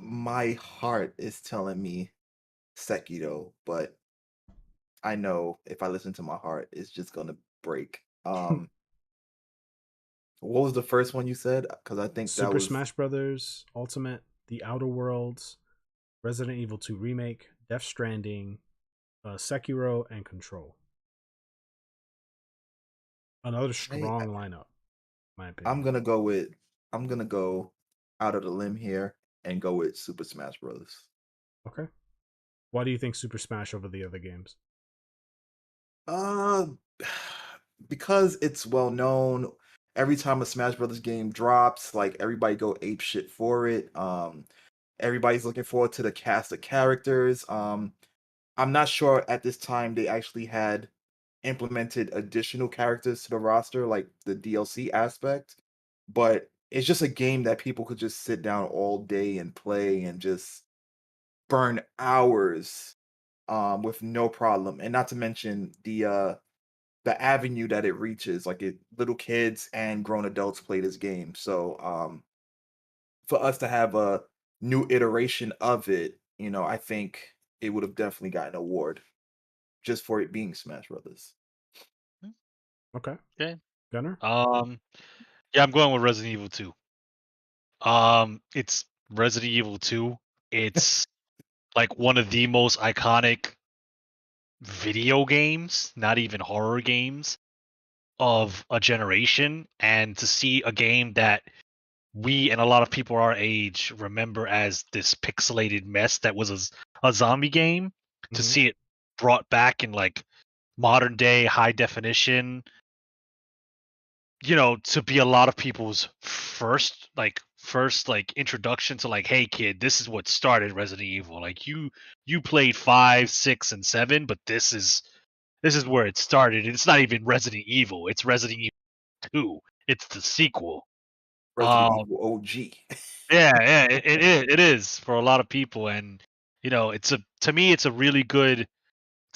my heart is telling me Sekiro, but I know if I listen to my heart, it's just gonna break. What was the first one you said? Because I think that Super was Smash Bros. Ultimate, The Outer Worlds, Resident Evil 2 Remake, Death Stranding, Sekiro, and Control. Another I, strong lineup, in my I'm opinion. gonna go with I'm gonna go out of the limb here and go with Super Smash Bros. Okay. Why do you think Super Smash over the other games? Uh, because it's well known. Every time a Smash Brothers game drops, like everybody go ape shit for it. Everybody's looking forward to the cast of characters. I'm not sure at this time they actually had implemented additional characters to the roster, like the DLC aspect. But it's just a game that people could just sit down all day and play and just burn hours with no problem. And not to mention the avenue that it reaches, like little kids and grown adults play this game. So for us to have a new iteration of it, I think it would have definitely gotten an award just for it being Smash Brothers. Okay. Okay. Gunner? Yeah, I'm going with Resident Evil 2. It's Resident Evil 2. It's like one of the most iconic video games, not even horror games. of a generation, and to see a game that we and a lot of people our age remember as this pixelated mess that was a zombie game, to Mhm. see it brought back in like modern day high definition, to be a lot of people's first introduction to like, hey kid, this is what started Resident Evil. Like you played 5, 6, and 7, but this is where it started. It's not even Resident Evil. It's Resident Evil 2. It's the sequel. Resident Evil OG. Yeah, it is for a lot of people, and to me it's a really good.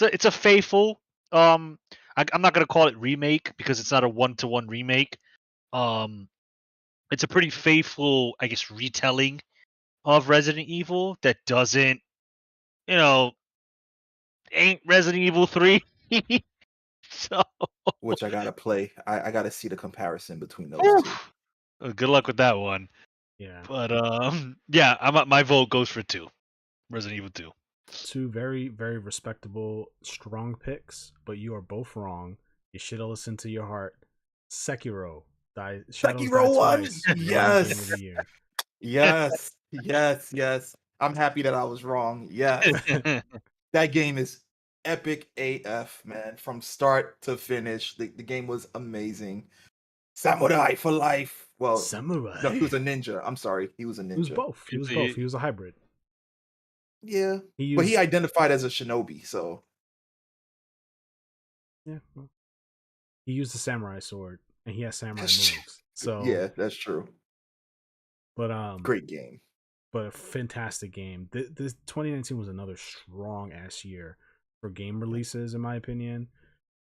It's a faithful. I'm not gonna call it remake because it's not a one-to-one remake. Um, it's a pretty faithful, I guess, retelling of Resident Evil that doesn't, you know, ain't Resident Evil 3. So, Which I gotta play. I gotta see the comparison between those two. oof, good luck with that one. Yeah. But yeah, my vote goes for 2, Resident Evil 2. Two very, very respectable, strong picks, but you are both wrong. You should have listened to your heart. Sekiro, Shadows Die Sekiro won. Twice, won Game of Yes, the Year. yes, yes, yes. I'm happy that I was wrong. Yes, that game is epic AF, man. From start to finish, the game was amazing. Samurai for life. Well, no, Samurai. he was a ninja. I'm sorry, he was a He was ninja. both. He was both. He was a hybrid. Yeah, He but he used identified as a shinobi, so yeah. Well, he used the samurai sword, and he has samurai That's- moves. So, yeah, that's true. but Great game. but a fantastic game. This 2019 was another strong ass year for game releases, in my opinion.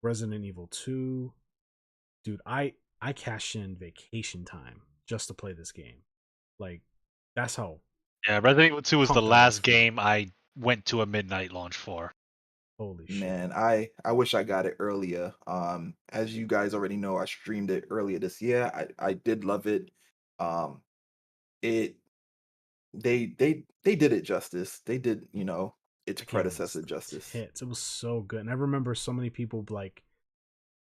Resident Evil 2, dude. I cashed in vacation time just to play this game. Like, that's how Yeah, Resident Evil 2 was the pumped I was last for it. game I went to a midnight launch for. Holy shit! Man, I wish I got it earlier. As you guys already know, I streamed it earlier this year. I did love it. Um, it they did it justice. They did, its That game was predecessor justice. tits. It was so good, and I remember so many people like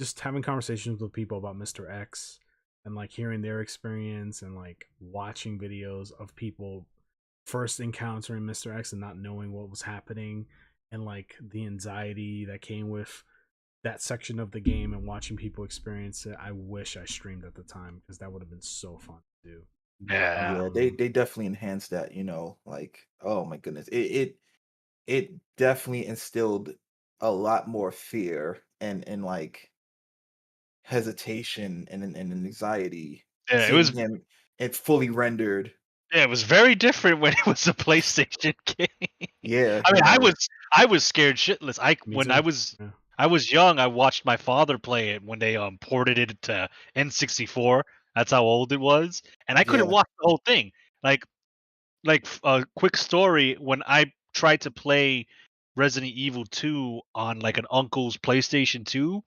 just having conversations with people about Mr. X and like hearing their experience and like watching videos of people first encountering Mr. X and not knowing what was happening and like the anxiety that came with that section of the game and watching people experience it. I wish I streamed at the time because that would have been so fun to do. Yeah. Yeah, they definitely enhanced that, like, oh my goodness. It definitely instilled a lot more fear and like hesitation and anxiety Yeah, it seeing was him it fully rendered. yeah, it was very different when it was a PlayStation game. Yeah, I mean, I was scared shitless. Me When I too. was Yeah. I was young, I watched my father play it when they ported it to N64. That's how old it was, and I couldn't yeah. watch the whole thing. Like a quick story, when I tried to play Resident Evil 2 on like an uncle's PlayStation 2,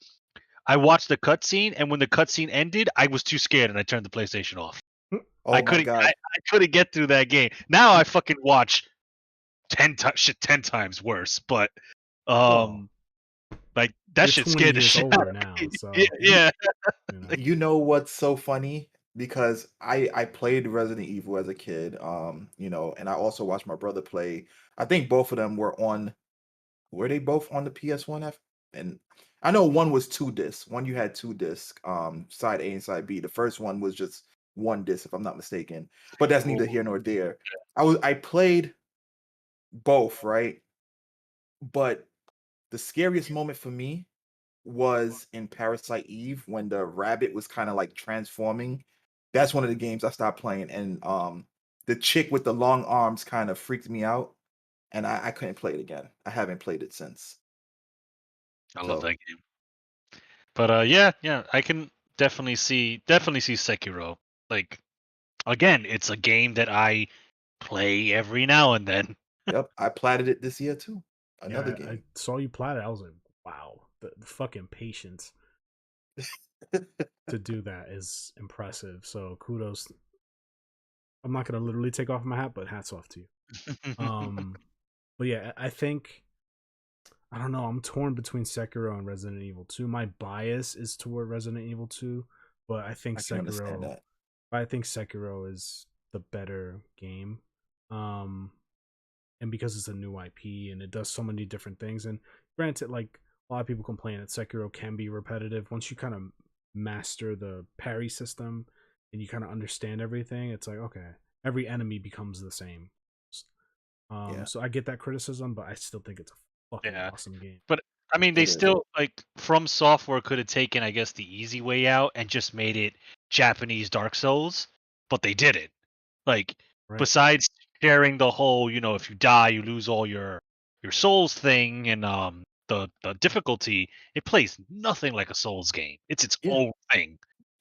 I watched the cutscene, and when the cutscene ended, I was too scared and I turned the PlayStation off. I Oh my couldn't God. I couldn't get through that game. Now I fucking watch 10 times worse, but Well, like that you're shit 20 scared the years shit out older of now, me. Yeah, so yeah. you know. You know what's so funny? Because I played Resident Evil as a kid, and I also watched my brother play. I think both of them were they both on the PS1 F? And I know one was two discs. One you had two discs, side A and side B. The first one was just one disc, if I'm not mistaken. But that's neither Oh, here nor there. I played both, right? But the scariest moment for me was in Parasite Eve when the rabbit was kind of like transforming. That's one of the games I stopped playing, and the chick with the long arms kind of freaked me out, and I couldn't play it again. I haven't played it since. I love So, that game. But yeah, I can definitely see Sekiro. Like again, it's a game that I play every now and then. yep, I platted it this year too. Another Yeah, I game. saw you plat it. I was like, wow, the fucking patience to do that is impressive. So kudos. I'm not gonna literally take off my hat, but hats off to you. Um, but yeah, I think I don't know. I'm torn between Sekiro and Resident Evil 2. My bias is toward Resident Evil 2, but I can understand that. I think Sekiro is the better game. Um, and because it's a new IP and it does so many different things, and granted, like a lot of people complain that Sekiro can be repetitive. Once you kind of master the parry system and you kind of understand everything, it's like okay, every enemy becomes the same. Yeah, So I get that criticism, but I still think it's a fucking Yeah. awesome game. But I mean, they it is. still like From Software could have taken, I guess, the easy way out and just made it Japanese Dark Souls, but they did it. Like, Right? besides sharing the whole, if you die, you lose all your souls thing, and the difficulty, it plays nothing like a Souls game. It's its Yeah, own thing.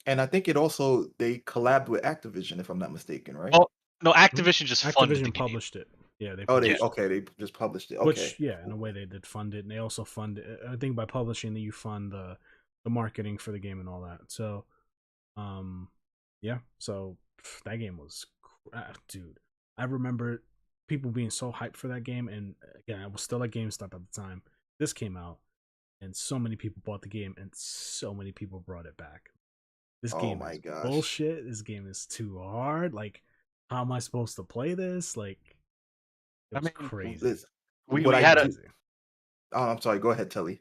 and I think it also they collabed with Activision, if I'm not mistaken, right? Oh no, Mhm. Activision just funded the Activision game. published it. Yeah, they Oh, they published it. okay, they just published it. Okay, Which, yeah, in a way they did fund it, and they also fund. I think by publishing, that you fund the marketing for the game and all that. So, um, yeah. So that game was, dude. I remember people being so hyped for that game, and again, I was still at GameStop at the time. This came out, and so many people bought the game, and so many people brought it back. This oh game my is gosh. bullshit. This game is too hard. Like, how am I supposed to play this? Like, it I was mean, crazy. Listen, we what we I had a do. Crazy. Oh, I'm sorry. Go ahead, Telly.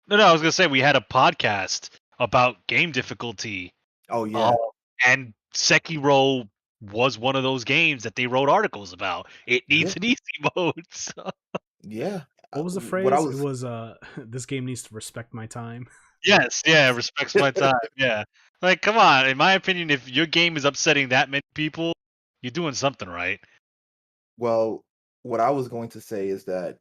no, I was gonna say we had a podcast about game difficulty. Oh Uh, yeah, and Sekiro was one of those games that they wrote articles about. It yeah, needs an easy mode. So. yeah. What was the What I phrase? It was. was this game needs to respect my time. Yes, yeah, respects my time. Yeah, like come on. In my opinion, if your game is upsetting that many people, you're doing something right. Well, what I was going to say is that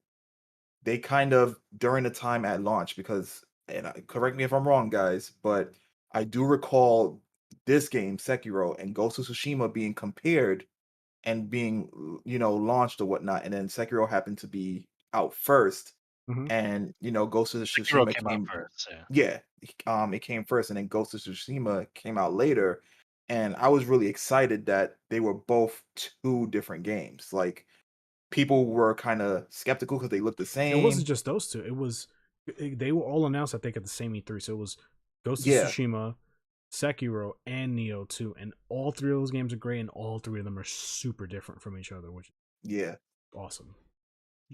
they kind of during the time at launch because correct me if I'm wrong, guys, but I do recall this game Sekiro and Ghost of Tsushima being compared and being launched or whatnot, and then Sekiro happened to be out first, Hmm. and Ghost of Sekiro Tsushima came out came. first. Yeah. Yeah, it came first, and then Ghost of Tsushima came out later, and I was really excited that they were both two different games. Like people were kind of skeptical because they looked the It wasn't same. just those two. They were all announced, I think, at the same E3. So it was Ghost of Yeah, Tsushima, Sekiro, and Neo 2, and all three of those games are great, and all three of them are super different from each other, which is yeah. awesome.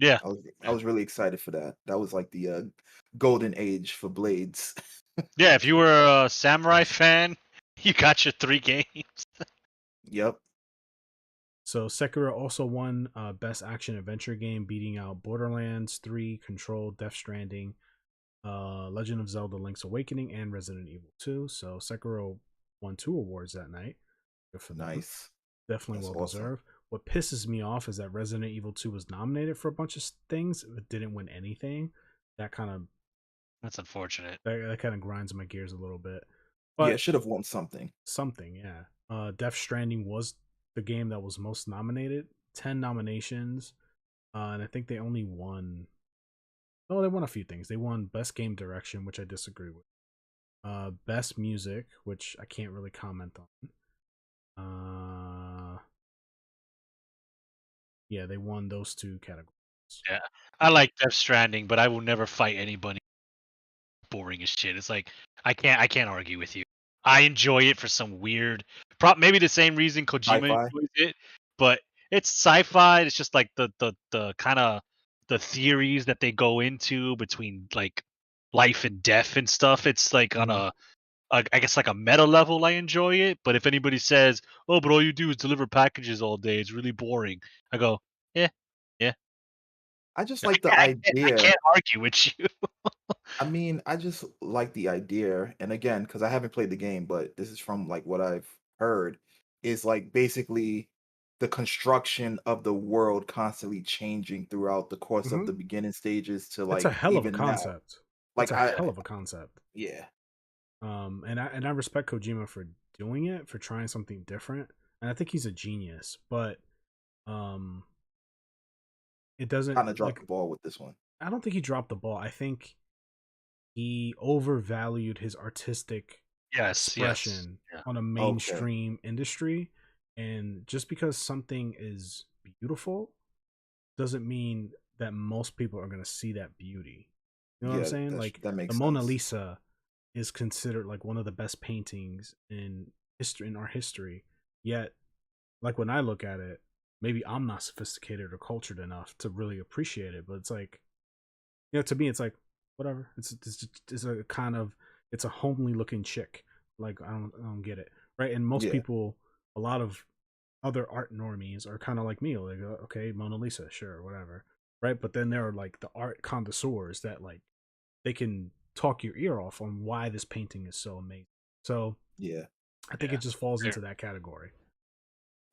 Yeah. I was really excited for that. That was like the golden age for Blades. Yeah. If you were a Samurai fan, you got your 3 games. Yep, So Sekiro also won Best Action Adventure Game, beating out Borderlands 3, Control, Death Stranding, Legend of Zelda: Link's Awakening, and Resident Evil 2. So Sekiro won 2 awards that night. Good for them. nice. Definitely That's well awesome. deserved. What pisses me off is that Resident Evil 2 was nominated for a bunch of things, but didn't win anything. That kind of That's unfortunate. that kind of grinds my gears a little bit. Yeah, But should have won something. something, yeah. Death Stranding was the game that was most nominated, 10 nominations, and I think they only won. Oh, they won a few things. They won Best Game Direction, which I disagree with. Best Music, which I can't really comment on. Yeah, they won those 2 categories. Yeah. I like Death Stranding, but I will never fight anybody boring as shit. It's like I can't argue with you. I enjoy it for some weird, maybe the same reason Kojima Sci-fi. enjoys it, but it's sci-fi. It's just like the kind of the theories that they go into between like life and death and stuff. It's like on Mhm. I guess like a meta level. I enjoy it, but if anybody says, "Oh, but all you do is deliver packages all day," it's really boring. I go, yeah, yeah. I just I like the can't, I can't, I idea. can't argue with you. I mean, I just like the idea, and again, because I haven't played the game, but this is from like what I've heard, is like basically the construction of the world constantly changing throughout the course of Mhm. the beginning stages to It's a like hell of a even now. concept. It's Like a hell of a concept. yeah, And I respect Kojima for doing it, for trying something different, and I think he's a genius. But um, it kind of doesn't dropped like. the ball with this one. I don't think he dropped the ball. I think he overvalued his artistic Yes, yes, expression yeah. on a Okay, mainstream industry, and just because something is beautiful doesn't mean that most people are going to see that beauty. You know what I'm Yeah, saying? Like that the makes Mona sense. Lisa is considered like one of the best paintings in history, in our history. Yet, like when I look at it, maybe I'm not sophisticated or cultured enough to really appreciate it. But it's like, to me, it's like whatever. It's a kind of, it's a homely looking chick. Like I don't get it, right? And most Yeah, people, a lot of other art normies are kind of like me. Like, okay, Mona Lisa, sure, whatever, right? But then there are like the art connoisseurs that like they can talk your ear off on why this painting is so amazing. So yeah. I think it Yeah. just falls There, into that category.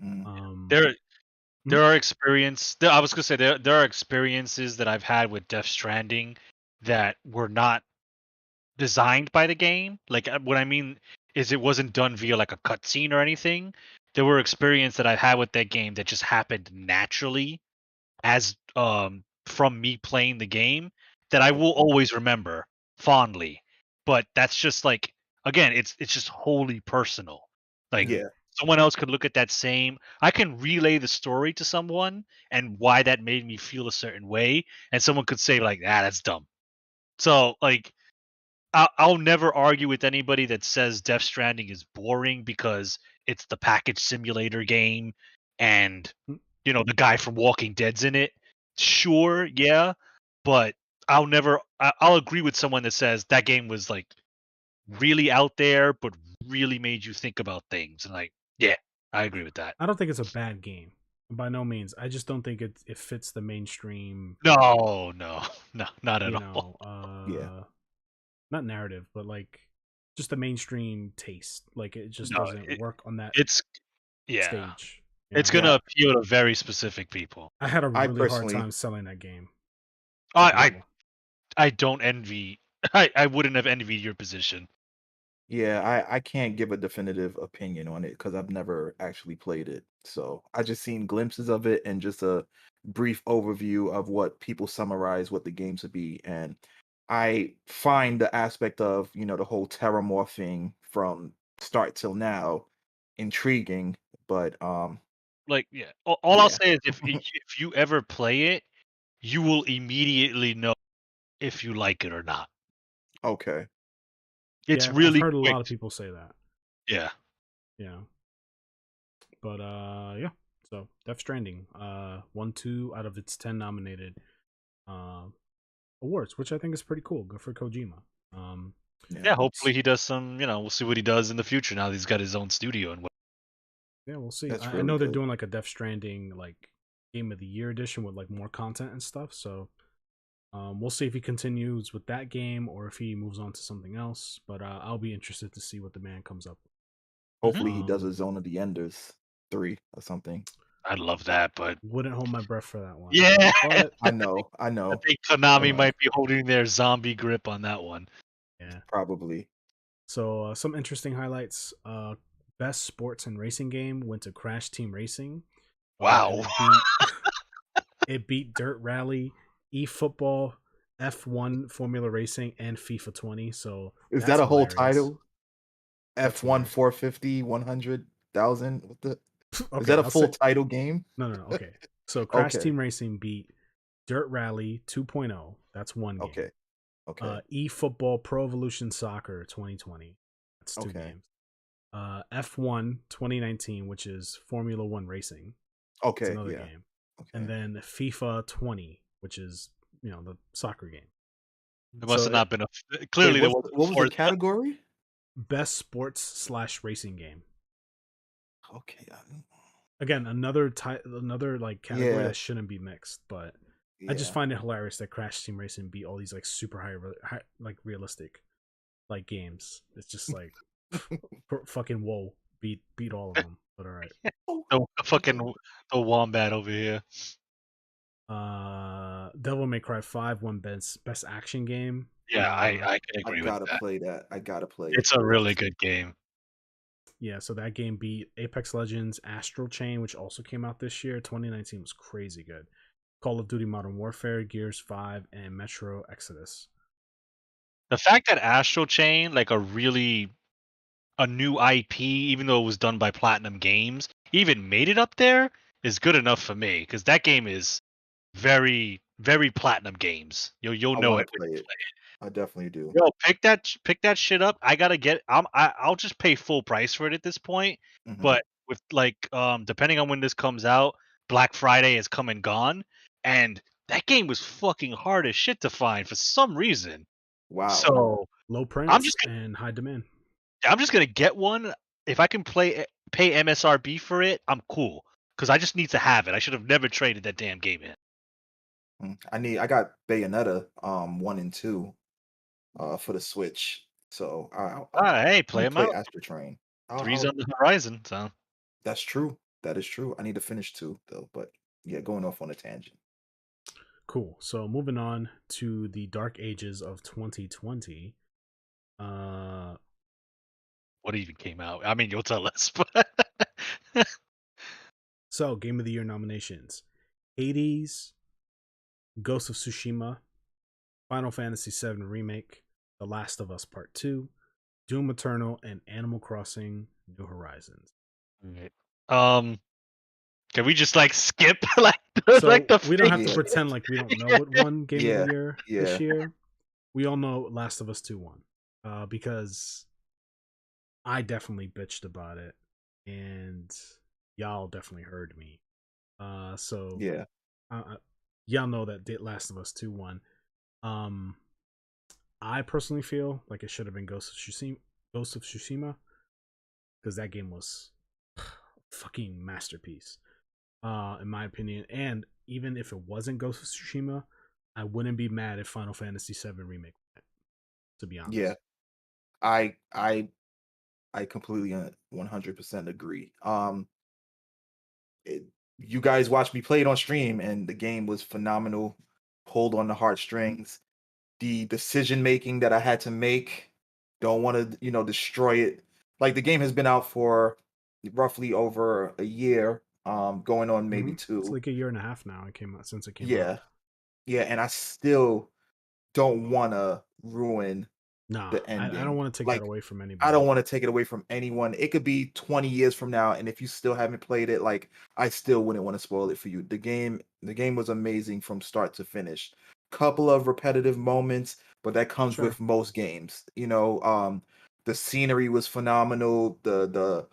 Mm, Um, there, mhm. there are experience. I was gonna say there are experiences that I've had with Death Stranding that were not designed by the game. Like what I mean is it wasn't done via like a cutscene or anything. There were experiences that I had with that game that just happened naturally as from me playing the game that I will okay. always remember fondly. But that's just like again, it's just wholly personal. Like Yeah. Yeah, someone else could look at that same I can relay the story to someone and why that made me feel a certain way and someone could say like, "Ah, that's dumb." So like I'll never argue with anybody that says Death Stranding is boring because it's the package simulator game and Mm. the guy from Walking Dead's in it. Sure, yeah, but I'll agree with someone that says that game was like really out there but really made you think about things and like yeah, I agree with that. I don't think it's a bad game by no means. I just don't think it fits the mainstream, No, no, no, not at you all. know, yeah. not narrative, but like just the mainstream taste. Like it just No, doesn't work on that it's yeah. stage. It's gonna Yeah, appeal to very specific people. I had a I really hard personally, time selling that game to I people. I don't envy. I wouldn't have envied your position. yeah, I can't give a definitive opinion on it because I've never actually played it. So I just seen glimpses of it and just a brief overview of what people summarize what the game to be. And I find the aspect of, the whole terramorphing from start till now intriguing, but Like, yeah. All I'll yeah. say is if you ever play it, you will immediately know if you like it or not. Okay. It's Yeah, I've really heard a quick. lot of people say that. Yeah. Yeah. But yeah. So Death Stranding, won 2 out of its 10 nominated uh awards, which I think is pretty cool. Good for Kojima. Um Yeah. Yeah. Hopefully he does some. We'll see what he does in the future. Now that he's got his own studio and what. yeah, we'll see. That's I really know they're good. doing like a Death Stranding like Game of the Year edition with like more content and stuff. So we'll see if he continues with that game or if he moves on to something else. But I'll be interested to see what the man comes up with. Mhm. Hopefully he does a Zone of the Enders 3 or something. I'd love that, but Wouldn't hold my breath for that one. yeah, But I know, I I know. think Konami Uh, might be holding their zombie grip on that one. yeah. probably. So some interesting highlights. Best sports and racing game went to Crash Team Racing. And Wow. it beat Dirt Rally, eFootball, F1 Formula Racing, and FIFA 20. So Is that's that a whole hilarious. title? That's F1 hilarious. 450 100,000? What the Is Okay, that a I'll say full title game? no. Okay, so Crash Okay. Team Racing beat Dirt Rally 2.0. That's one game. Okay. Okay. eFootball Pro Evolution Soccer 2020. That's two Okay. games. F1 2019, which is Formula One racing. It's Okay. another Yeah. game. And Okay. then FIFA 20, which is the soccer game. It must So have not been Wait, clearly there wasn't what a was the fourth. category? best sports/racing game. Okay. Again, another like category Yeah. that shouldn't be mixed, but I just Yeah. find it hilarious that Crash Team Racing beat all these like super high like realistic like games. It's just like fucking whoa, beat all of them. But all right. Oh, The fucking okay. the wombat over here. Devil May Cry 5 won best action game. Yeah, I can I agree with gotta that. play that. I gotta play it. It's a really good game. Yeah, so that game beat Apex Legends, Astral Chain, which also came out this year. 2019 was crazy good. Call of Duty Modern Warfare, Gears 5, and Metro Exodus. The fact that Astral Chain, like a new IP, even though it was done by Platinum Games, even made it up there is good enough for me because that game is very very platinum games. You'll I know want it to when play you it. play it. I definitely do. Yo, pick that shit up. I gotta get. I'll just pay full price for it at this point. Hmm. But with like depending on when this comes out, Black Friday is come and gone, and that game was fucking hard as shit to find for some reason. Wow. So Low I'm prints just and high demand. I'm just gonna get one. If I can pay MSRP for it, I'm cool. Because I just need to have it. I should have never traded that damn game in. I got Bayonetta 1 and 2 for the Switch. So Hey, I'm play gonna them play out. Astro Train. Three's I'll on the horizon. So That's true. That is true. I need to finish 2 though, but yeah, going off on a tangent. Cool. So moving on to the dark ages of 2020. Uh, what even came out? I mean, you'll tell us. But so Game of the Year nominations: Hades, Ghost of Tsushima, Final Fantasy VII Remake, The Last of Us Part 2, Doom Eternal, and Animal Crossing New Horizons. Right. um, can we just like skip like So the we don't fake? have to Yeah. pretend like we don't know what won Game of the Yeah. Year this Yeah. year. We all know Last of Us 2 won. Because I definitely bitched about it, and y'all definitely heard me. So Yeah. y'all know that Last of Us 2 won. Um, I personally feel like it should have been Ghost of Tsushima, because that game was fucking masterpiece, in my opinion. And even if it wasn't Ghost of Tsushima, I wouldn't be mad if Final Fantasy VII Remake won it, to be Yeah. honest. I I I completely 100% agree. It, you guys watched me play it on stream, and the game was phenomenal. Pulled on the heartstrings. The decision making that I had to make, don't want to destroy it. Like the game has been out for roughly over a year, going on maybe It's 2. like a year and a half now. It came out since it came out. Yeah, yeah, and I still don't want to ruin Nah, the I don't ending. want to take that Like away from I don't anybody. want to take it away from anyone. It could be 20 years from now, and if you still haven't played it, like I still wouldn't want to spoil it for you. The game was amazing from start to finish. Couple of repetitive moments, but that comes Sure. with most games. The scenery was phenomenal. The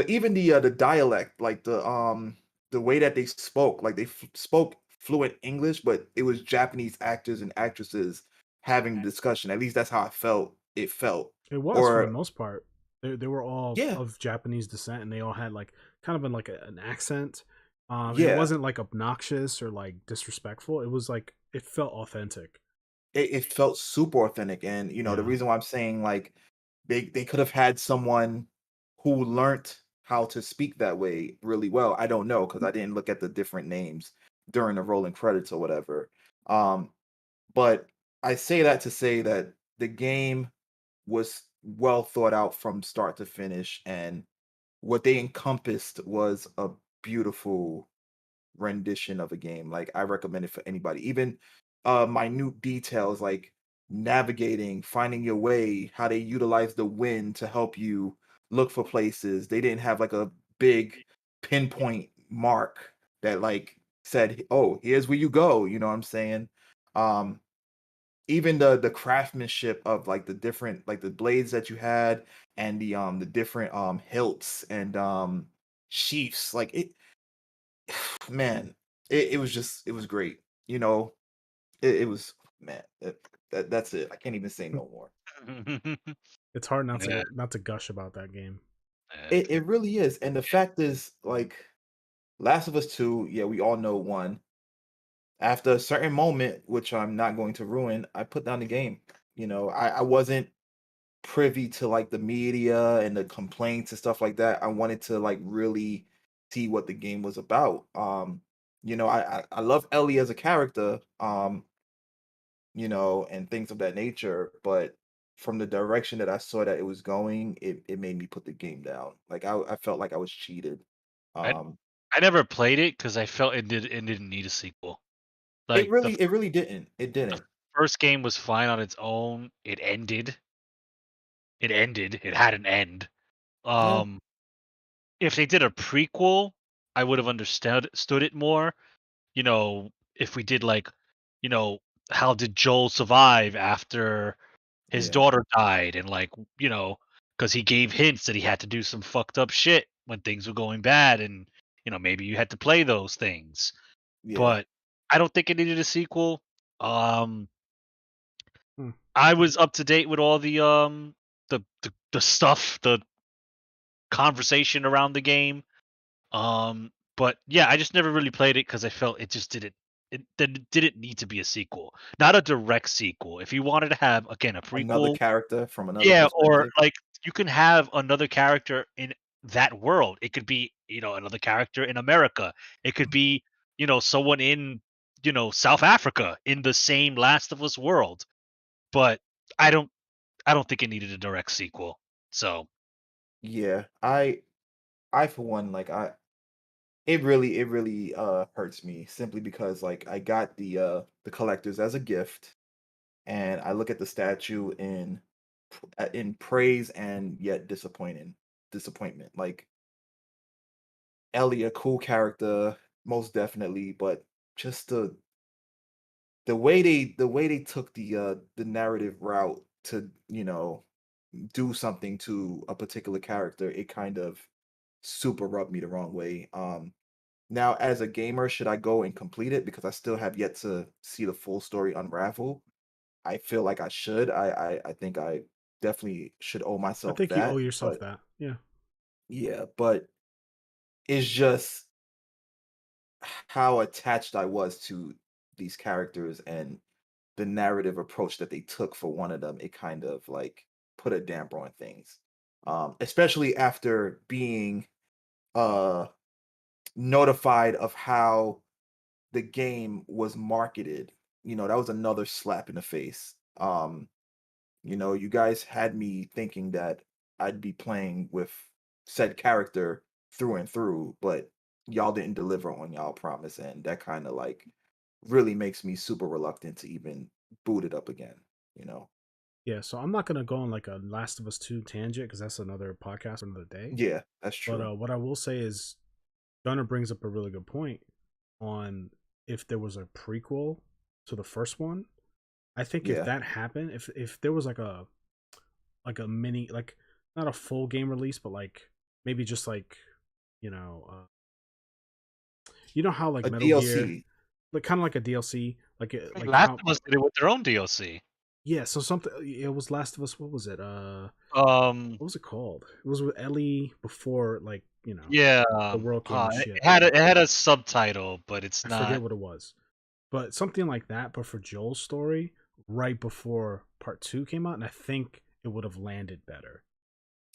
even the dialect, like the way that they spoke, like they spoke fluent English, but it was Japanese actors and actresses having the discussion. At least that's how I felt. It felt, It was for the or most part. They were all yeah, of Japanese descent, and they all had like kind of an accent. And it yeah. wasn't like obnoxious or like disrespectful. It was like it felt authentic. It felt super authentic, and the Yeah, reason why I'm saying like they could have had someone who learned how to speak that way really well. I don't know because I didn't look at the different names during the rolling credits or whatever. Um, But I say that to say that the game was well thought out from start to finish, and what they encompassed was a beautiful rendition of a game. Like I recommend it for anybody. Even minute details like navigating, finding your way, how they utilize the wind to help you look for places. They didn't have like a big pinpoint mark that like said, "Oh, here's where you go." You know what I'm saying? Um Even the craftsmanship of like the different like the blades that you had, and the different hilts and sheaths, like it man, it was just it was great. It was man, that's it. I can't even say no more. it's hard Yeah, not to gush about that game. It really is. And the fact is, like, Last of Us 2, yeah, we all know one. After a certain moment, which I'm not going to ruin, I put down the game. I wasn't privy to like the media and the complaints and stuff like that. I wanted to like really see what the game was about. I love Ellie as a character, and things of that nature, but from the direction that I saw that it was going, it made me put the game down. Like I felt like I was cheated. I Um I never played it because I felt it didn't need a sequel. it Like really it really didn't. It the didn't. first game was fine on its own. It ended. It ended. It had an end. Yeah. Um, if they did a prequel, I would have understood it more. You know, if we did like, you know, how did Joel survive after his Yeah. daughter died, and like, because he gave hints that he had to do some fucked up shit when things were going bad, and maybe you had to play those things. Yeah. But I don't think it needed a sequel. Um, Hmm. I was up to date with all the stuff, the conversation around the game. But yeah, I just never really played it because I felt it just didn't need to be a sequel, not a direct sequel. If you wanted to have again a Another prequel, character from another yeah, or perspective. like you can have another character in that world. It could be, another character in America. It could be, someone in, South Africa in the same Last of Us world. But I don't I don't think it needed a direct sequel. So, Yeah. I for one, like it really hurts me simply because like I got the collectors as a gift, and I look at the statue in praise and yet disappointment. Like Ellie, a cool character, most definitely, but just the way they took the narrative route to, do something to a particular character, it kind of super rubbed me the wrong way. Now as a gamer, should I go and complete it because I still have yet to see the full story unravel? I feel like I should. I think I definitely should owe I myself think you owe that, yourself but that. Yeah. yeah, but it's just how attached I was to these characters and the narrative approach that they took for one of them, it kind of like put a damper on things. Especially after being uh notified of how the game was marketed. That was another slap in the face. You guys had me thinking that I'd be playing with said character through and through, but y'all didn't deliver on y'all promise, and that kind of like really makes me super reluctant to even boot it up again, you know? Yeah. So I'm not gonna go on like a Last of Us 2 tangent because that's another podcast for another day. Yeah, that's But true. what I will say is Gunner brings up a really good point on if there was a prequel to the first one. I think if Yeah. that happened, if there was like a mini, like not a full game release, but like maybe just like you know uh, how like A Metal Gear, DLC. like kind of like a DLC, I think like Last how, of Us did it with their own DLC. yeah. So something, it was Last of Us. What was it? Um, What was it called? It was with Ellie before, like yeah, the world came to shit. it had a subtitle, but it's I forget not. what it was, but something like that. But for Joel's story, right before Part 2 came out, and I think it would have landed better.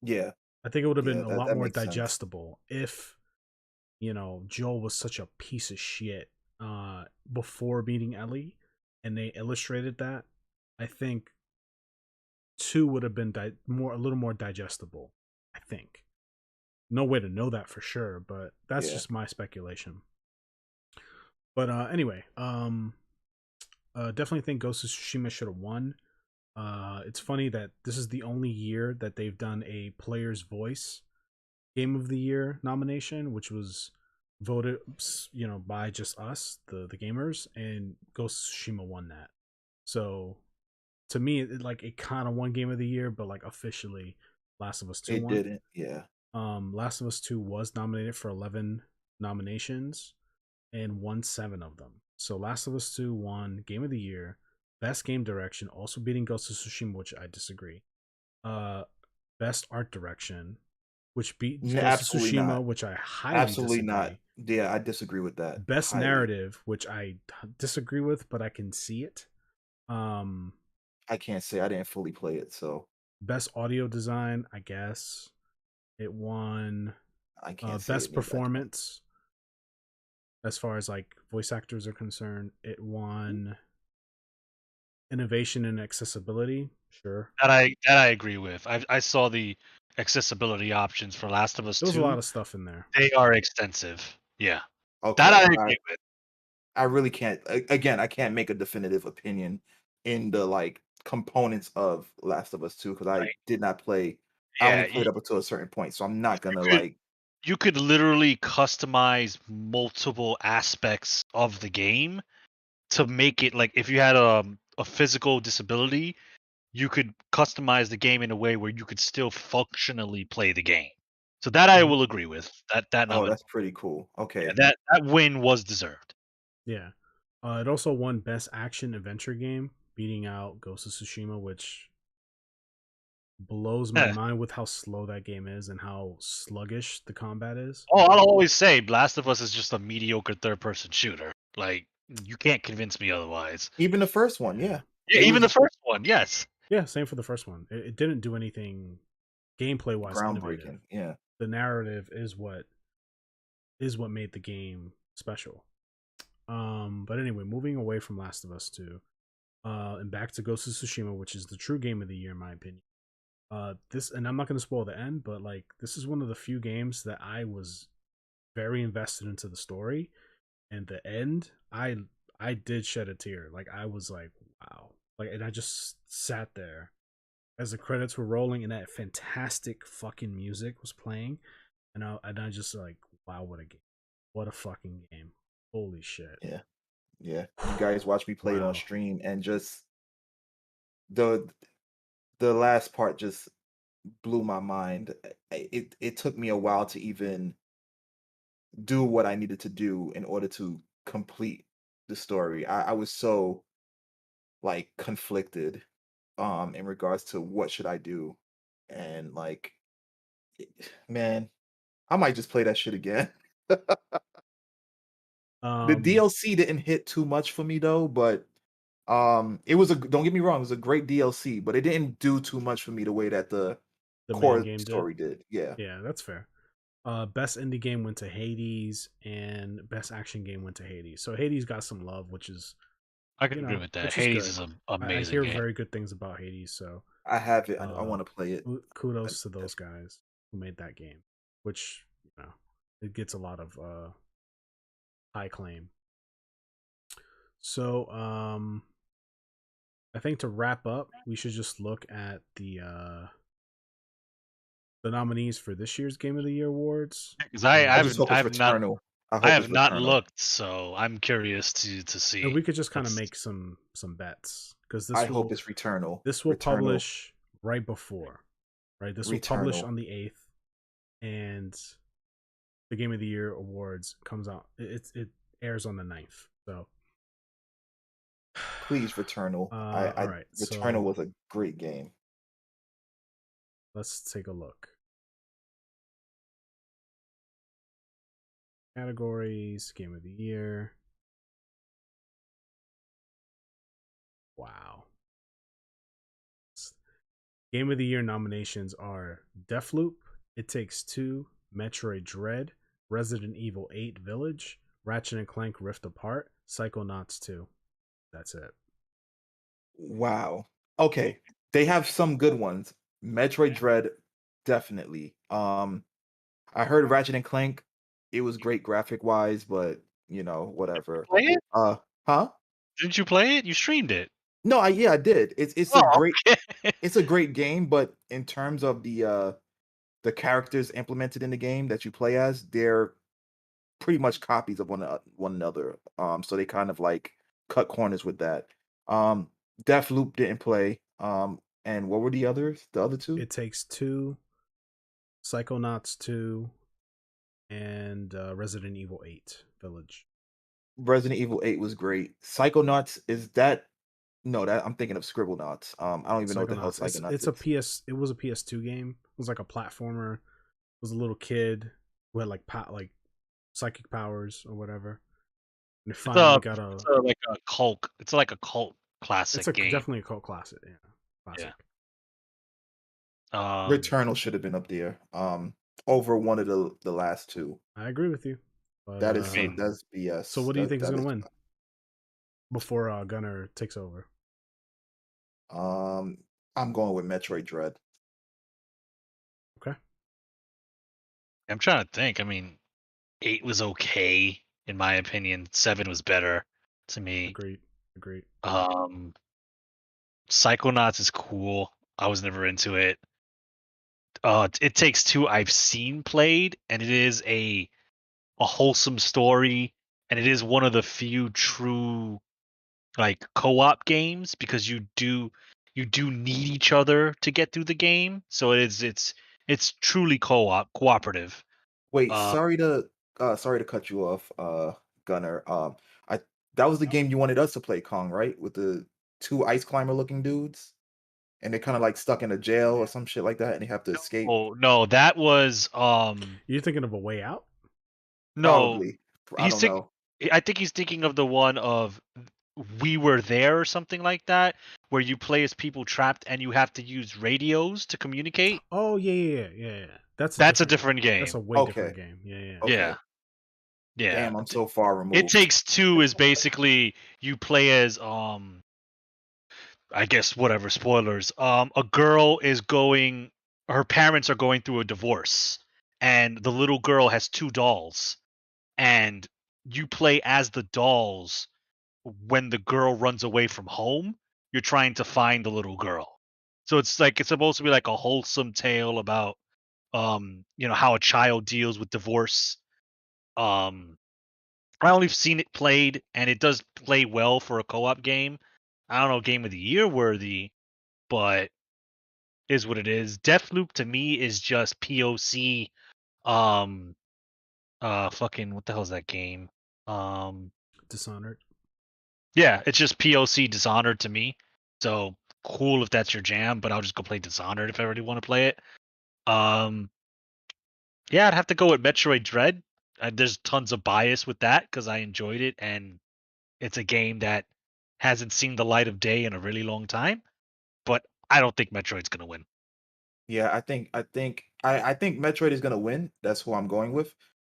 Yeah. I think it would have been Yeah, a that lot that more makes sense. digestible if Joel was such a piece of shit before meeting Ellie, and they illustrated that. I think 2 would have been a little more digestible. I think. No way to know that for sure, but that's Yeah. just my speculation. But anyway, definitely think Ghost of Tsushima should have won. It's funny that this is the only year that they've done a player's voice game of the year nomination, which was voted, by just us, the gamers, and Ghost of Tsushima won that. So to me, it kind of won game of the year, but like officially, Last of Us 2 It won. didn't. Yeah. Last of Us 2 was nominated for 11 nominations and won 7 of them. So Last of Us 2 won Game of the Year, Best Game Direction, also beating Ghost of Tsushima, which I disagree. Uh, Best Art Direction, which beat Ghost of Absolutely Tsushima, not. which I highly Absolutely not. disagree. Yeah, I disagree with that Best highly. Narrative, which I disagree with, but I can see it. Um, I can't say I didn't fully play it, so Best Audio Design, I guess it won. I can't say Best it neither. I can't. Performance, as far as like voice actors are concerned, it won innovation and accessibility. Sure, That I agree with. I saw the accessibility options for Last of Us there was a lot 2. of stuff in there. They are extensive. Yeah, that Okay. I I agree with. I really can't. Again, I can't make a definitive opinion in the like components of Last of Us 2 because I Right. did not play. I only Yeah, played up until a certain point, so I'm not you gonna could like. you could literally customize multiple aspects of the game to make it like if you had a physical disability, you could customize the game in a way where you could still functionally play the game. So that I Mhm. will agree with. That Oh, nomin that's pretty cool. yeah, Okay. that win was deserved. Yeah. It also won Best Action Adventure Game, beating out Ghost of Tsushima, which blows my Eh. mind with how slow that game is and how sluggish the combat is. Oh, I'll always say Last of Us is just a mediocre third-person shooter. Like you can't convince me otherwise. Even the first one, Yeah. yeah. Yeah, It even the was first one, yes. Yeah, same for the first one. It didn't do anything gameplay wise innovative. groundbreaking. Yeah. The narrative is what made the game special. But anyway, moving away from Last of Us 2, and back to Ghost of Tsushima, which is the true game of the year in my opinion. This, and I'm not going to spoil the end, but like this is one of the few games that I was very invested into the story, and the end, I did shed a tear. Like I was like, wow, like, and I just sat there as the credits were rolling and that fantastic fucking music was playing, and I just like, wow, what a game, what a fucking game, holy shit, Yeah. Yeah. You guys watch me play it on wow. stream, and just the the last part just blew my mind. It took me a while to even do what I needed to do in order to complete the story. I was so like conflicted in regards to what should I do. And like man, I might just play that shit again. The Um, DLC didn't hit too much for me though, but it was a don't get me wrong, it was a great DLC, but it didn't do too much for me the way that the the main core game did. story did. Yeah. Yeah, that's fair. Best indie game went to Hades, and best action game went to Hades. So Hades got some love, which is I can agree with that. which is Hades good. is an I amazing hear game. very good things about Hades, so I have it. I uh, want to play it. kudos to I those guys who made that game, which it gets a lot of high claim. So I think to wrap up, we should just look at the nominees for this year's Game of the Year awards. Because I just hope I it's have not Returnal. I I hope it's have not Returnal. looked, so I'm curious to And see. we could just kind of That's make some bets because I hope it's Returnal. this will Returnal. publish right before, right? This will publish Returnal. on the 8th, and the Game of the Year awards comes out. It airs on the 9th. So, Please, Returnal. all right. Returnal So was a great game. let's take a look. Categories, Game of the Year. Wow. Game of the Year nominations are Deathloop, It Takes Two, Metroid Dread, Resident Evil 8 Village, Ratchet and Clank Rift Apart, Psychonauts 2. That's it. Wow. Okay. They have some good ones. Metroid Dread, definitely. I heard Ratchet and Clank. It was great graphic wise, but whatever. play it? Uh, huh? Didn't you play it? You streamed it. No, I did. It's a Oh, great okay. it's a great game, but in terms of the characters implemented in the game that you play as, they're pretty much copies of one another. So they kind of like cut corners with that. Um, Deathloop didn't play. And what were the others? The other two? It Takes Two, Psychonauts 2, and Resident Evil 8 Village. Resident Evil 8 was great. Psychonauts is that no, that I'm thinking of Scribblenauts. I don't even know what the hell Psychonauts. Psychonauts It's a is. PS. It was a PS2 game. It was like a platformer. It was a little kid who had like psychic powers or whatever, and it It's finally got it's a like a cult. It's like a cult It's classic a game. definitely a cult classic. Yeah, classic. Yeah. Um, Returnal should have been up there. Over one of the last two. I agree with you. But That I is mean, that's so BS. what do you think is That gonna is win before Gunner takes over? I'm going with Metroid Dread. Okay, I'm trying to think. I mean, 8 was okay in my opinion. 7 was better to me. agreed. Agreed. Um, Psychonauts is cool. I was never into it. It Takes Two I've seen played, and it is a wholesome story, and it is one of the few true like co-op games because you do need each other to get through the game. So it's truly cooperative. Wait, Uh, sorry to cut you off, Gunner. I that was the game you wanted us to play, Kong, right? With the two ice climber looking dudes, and they're kind of like stuck in a jail or some shit like that, and they have to escape. oh no, that was You're thinking of A Way Out? no. Probably. I He's don't think know. I think he's thinking of the one of We Were There or something like that, where you play as people trapped and you have to use radios to communicate. Oh yeah. That's That's a different That's a game. way different Okay. game. Yeah. Yeah, Okay. yeah. Damn, I'm so far It removed. Takes Two is basically you play as I guess whatever spoilers. A girl is going her parents are going through a divorce and the little girl has two dolls and you play as the dolls when the girl runs away from home, you're trying to find the little girl. So it's like it's supposed to be like a wholesome tale about how a child deals with divorce. Um I only seen it played and it does play well for a co-op game. I don't know, game of the year worthy, but is what it is. Deathloop to me is just POC um fucking what the hell is that game? Um Dishonored. Yeah, it's just POC Dishonored to me. So cool if that's your jam, but I'll just go play Dishonored if I really want to play it. Um, yeah, I'd have to go with Metroid Dread. There's tons of bias with that because I enjoyed it, and it's a game that hasn't seen the light of day in a really long time. But I don't think Metroid's gonna win. Yeah, I think Metroid is gonna win. That's who I'm going with.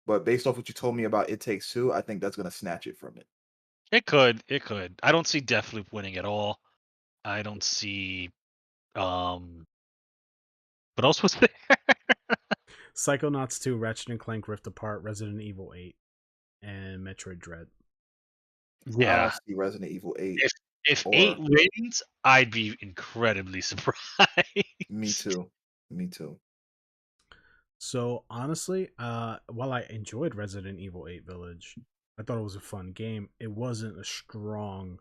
But based off what you told me about It Takes Two, I think that's gonna snatch it from it. It could, it could. I don't see Deathloop winning at all. I don't see what else was there? Psychonauts 2, Ratchet and Clank Rift Apart, Resident Evil 8, and Metroid Dread. I Yeah, don't see Resident Evil 8 if eight or wins, I'd be incredibly surprised. me too. Me too. So honestly, while I enjoyed Resident Evil 8 Village, I thought it was a fun game. It wasn't a strong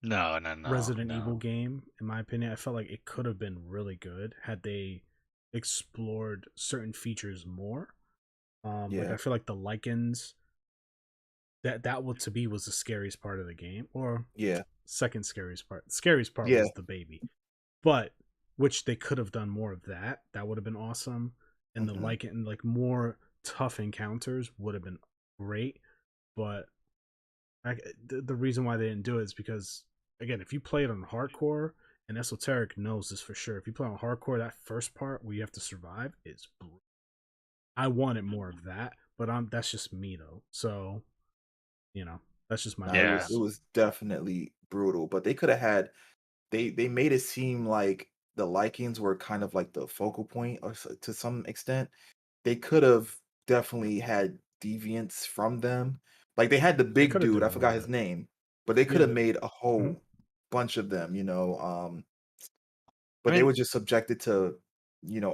No, no, no, Resident Evil no. game, in my opinion. I felt like it could have been really good had they explored certain features more. Like Yeah. I feel like the lichens that what to be was the scariest part of the game, or Yeah. second scariest part. The scariest part Yeah. was the baby, but which they could have done more of that. That would have been awesome, and the Hmm. lichen like more tough encounters would have been great. But the reason why they didn't do it is because again, if you play it on hardcore, and Esoteric knows this for sure. If you play on hardcore, that first part where you have to survive is brutal. I wanted more of that, but that's just me though. So that's just my Nah, it Yeah. was it preference. was definitely brutal. But they could have had they made it seem like the Lycans were kind of like the focal point or to some extent. They could have definitely had deviants from them. Like they had the They big could have dude, did I more forgot of his it. name, but they could Yeah. have made a Mhm. whole bunch of them, I but they mean, were just subjected to,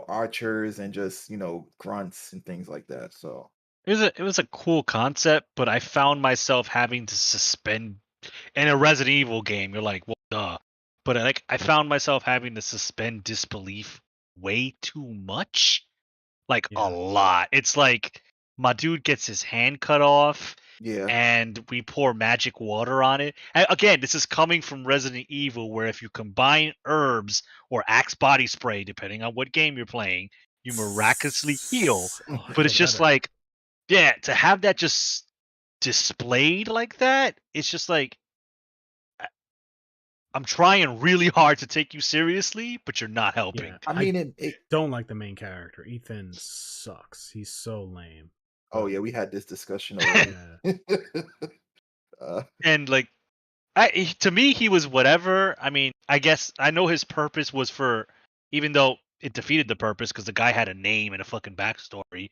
archers and just, grunts and things like that. So it was a cool concept, but I found myself having to suspend in a Resident Evil game. You're like, well, duh. But like, I found myself having to suspend disbelief way too much, like a Yeah. lot. It's like my dude gets his hand cut off, yeah, and we pour magic water on it. And again, this is coming from Resident Evil, where if you combine herbs or Axe body spray, depending on what game you're playing, you miraculously heal. Oh, I But feel it's just better. like, yeah, to have that just displayed like that, it's just like I- I'm trying really hard to take you seriously, but you're not Yeah, helping. I I mean it don't like the main character. Ethan sucks. He's so lame. oh But yeah, we had this discussion already. yeah, uh, And like, to me, he was whatever. I mean, I guess I know his purpose was for, even though it defeated the purpose because the guy had a name and a fucking backstory.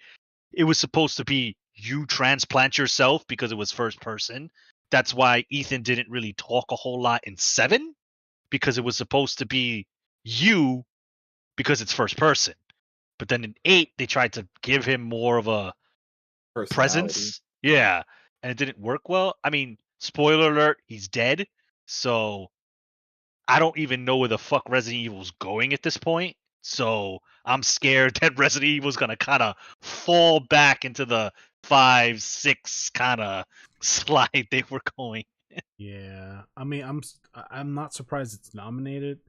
It was supposed to be you transplant yourself because it was first person. That's why Ethan didn't really talk a whole lot in 7 because it was supposed to be you because it's first person. But then in 8 they tried to give him more of a personality. presence. Yeah, and it didn't work well. I mean, spoiler alert, he's dead. So I don't even know where the fuck Resident Evil's going at this point. So I'm scared that Resident Evil's gonna kind of fall back into the 5, 6 kind of slide they were going. Yeah, I mean, I'm not surprised it's nominated.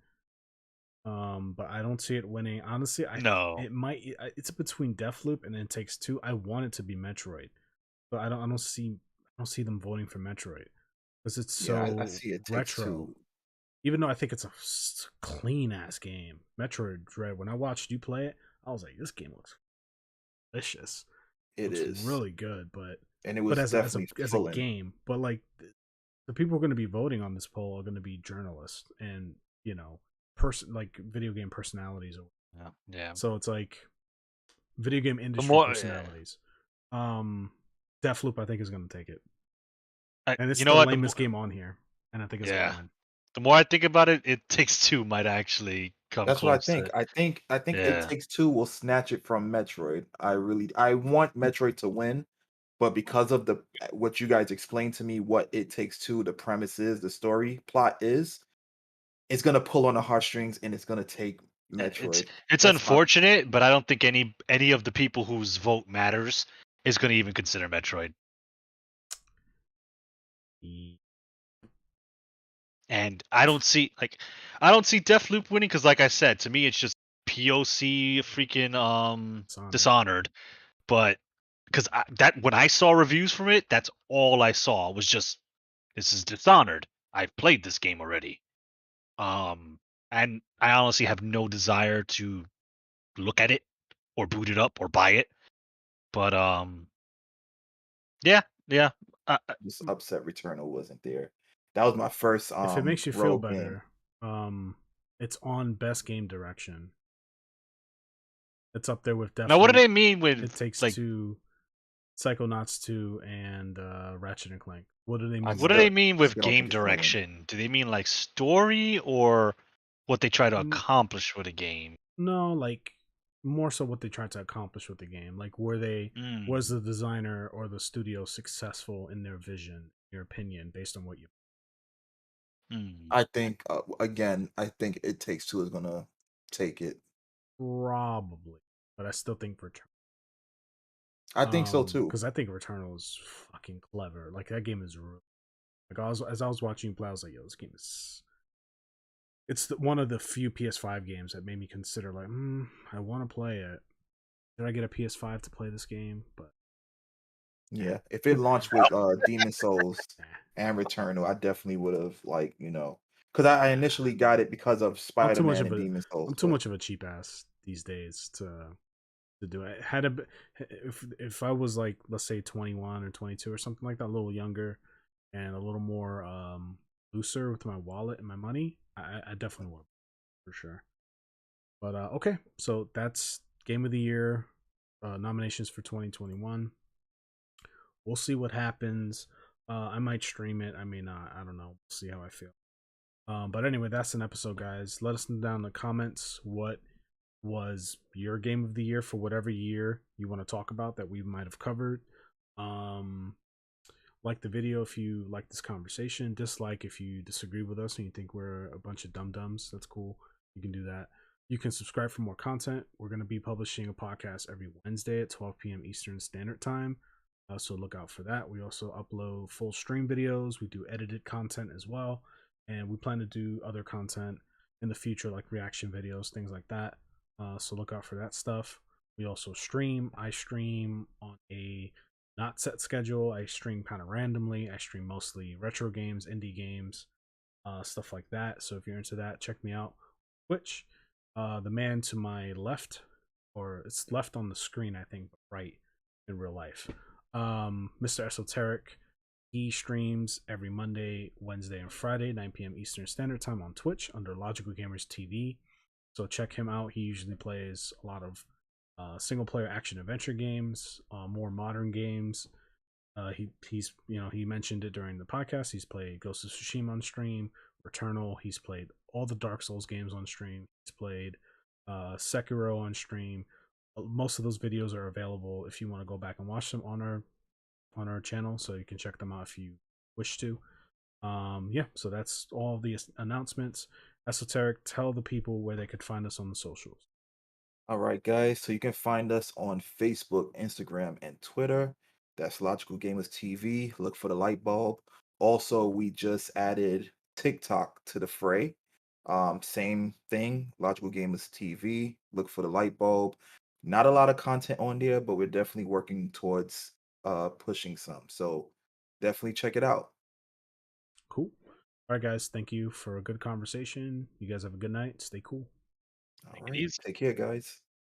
But I don't see it winning. Honestly, No, it might. It's between Deathloop and It Takes Two. I want it to be Metroid, but I don't see them voting for Metroid because it's Yeah, I so see it takes retro. two. Even though I think it's a clean ass game, Metroid Dread. When I watched you play it, I was like, this game looks delicious. It Looks is, really good, and it but was as definitely a filling. game, but like the people who are going to be voting on this poll are going to be journalists and person like video game personalities. yeah. So it's like video game The industry more, personalities. Um, Deathloop, I think, is going to take it, and it's you know the what? lamest game on here, and I think it's going to Yeah, win. the more I think about it, It Takes Two might actually come That's what I close think. to. I think It Yeah, Takes Two will snatch it from Metroid. I want Metroid to win, but because of the what you guys explained to me, what It Takes Two, the premise is, the story plot is, it's gonna pull on the heartstrings and it's gonna take it's Metroid. it's That's my unfortunate, but I don't think any of the people whose vote matters is going to even consider Metroid. E- And I don't see Deathloop winning because, like I said, to me it's just POC freaking Dishonored. Dishonored. But because that when I saw reviews from it, that's all I saw was just this is Dishonored. I've played this game already. Um, and I honestly have no desire to look at it or boot it up or buy it. But yeah, yeah. just upset Returnal wasn't there. That was my first If it makes you feel rogue game. better, it's on best game direction. It's up there with Now, what do Deathloop. they mean It with Takes like? Two, Psychonauts 2, and Ratchet and Clank. What do they I mean What do by they still that? mean I with still don't game think it's gonna win. direction? Do they mean like story or what they try to Mm, accomplish with a game? No, like more so what they tried to accomplish with the game. Like was Mm, the designer or the studio successful in their vision, your opinion, based on what you mm. I think again, I think It Takes Two is gonna take it. probably, but I still think Return. I think so too. Because I think Returnal is fucking clever. Like that game is like as I was watching you play, I was like, yo, this game is. One of the few PS5 games that made me consider like, I want to play it. Did I get a PS5 to play this game? But Yeah, if it launched with Demon Souls and Returnal, I definitely would have because I initially got it because of I'm too much Spider-Man of and a Demon Souls, I'm too but much of a cheap ass these days to do it. Had a if I was like let's say 21 or 22 or something like that, a little younger and a little more looser with my wallet and my money, I definitely would for sure. But okay, so that's game of the year nominations for 2021. We'll see what happens. I might stream it. I may not. I don't know. We'll see how I feel. But anyway, that's an episode, guys. Let us know down in the comments what was your game of the year for whatever year you want to talk about that we might have covered. Um, like the video if you like this conversation. Dislike if you disagree with us and you think we're a bunch of dum dums. That's cool. You can do that. You can subscribe for more content. We're going to be publishing a podcast every Wednesday at 12 p.m. Eastern Standard Time. So look out for that. We also upload full stream videos. We do edited content as well. And we plan to do other content in the future, like reaction videos, things like that. So look out for that stuff. We also stream. I stream on a not set schedule. I stream kind of randomly. I stream mostly retro games, indie games, stuff like that. So if you're into that, check me out. Twitch. The man to my left, or it's left on the screen, I think, but right in real life. Mr. Esoteric. He streams every Monday, Wednesday, and Friday, 9 p.m. Eastern Standard Time on Twitch under Logical Gamers TV. So check him out. He usually plays a lot of single player action adventure games, more modern games. He's he mentioned it during the podcast. He's played Ghost of Tsushima on stream, Returnal. He's played all the Dark Souls games on stream. He's played Sekiro on stream. Most of those videos are available if you want to go back and watch them on our channel, so you can check them out if you wish to. Yeah, so that's all the announcements. Esoteric, tell the people where they could find us on the socials. All right, guys. So you can find us on Facebook, Instagram, and Twitter. That's Logical Gamers TV. Look for the light bulb. Also, we just added TikTok to the fray. Same thing, Logical Gamers TV. Look for the light bulb. Not a lot of content on there, but we're definitely working towards pushing some. So definitely check it out. Cool. All right, guys. Thank you for a good conversation. You guys have a good night. Stay cool. All Take it right. easy. Take care, guys.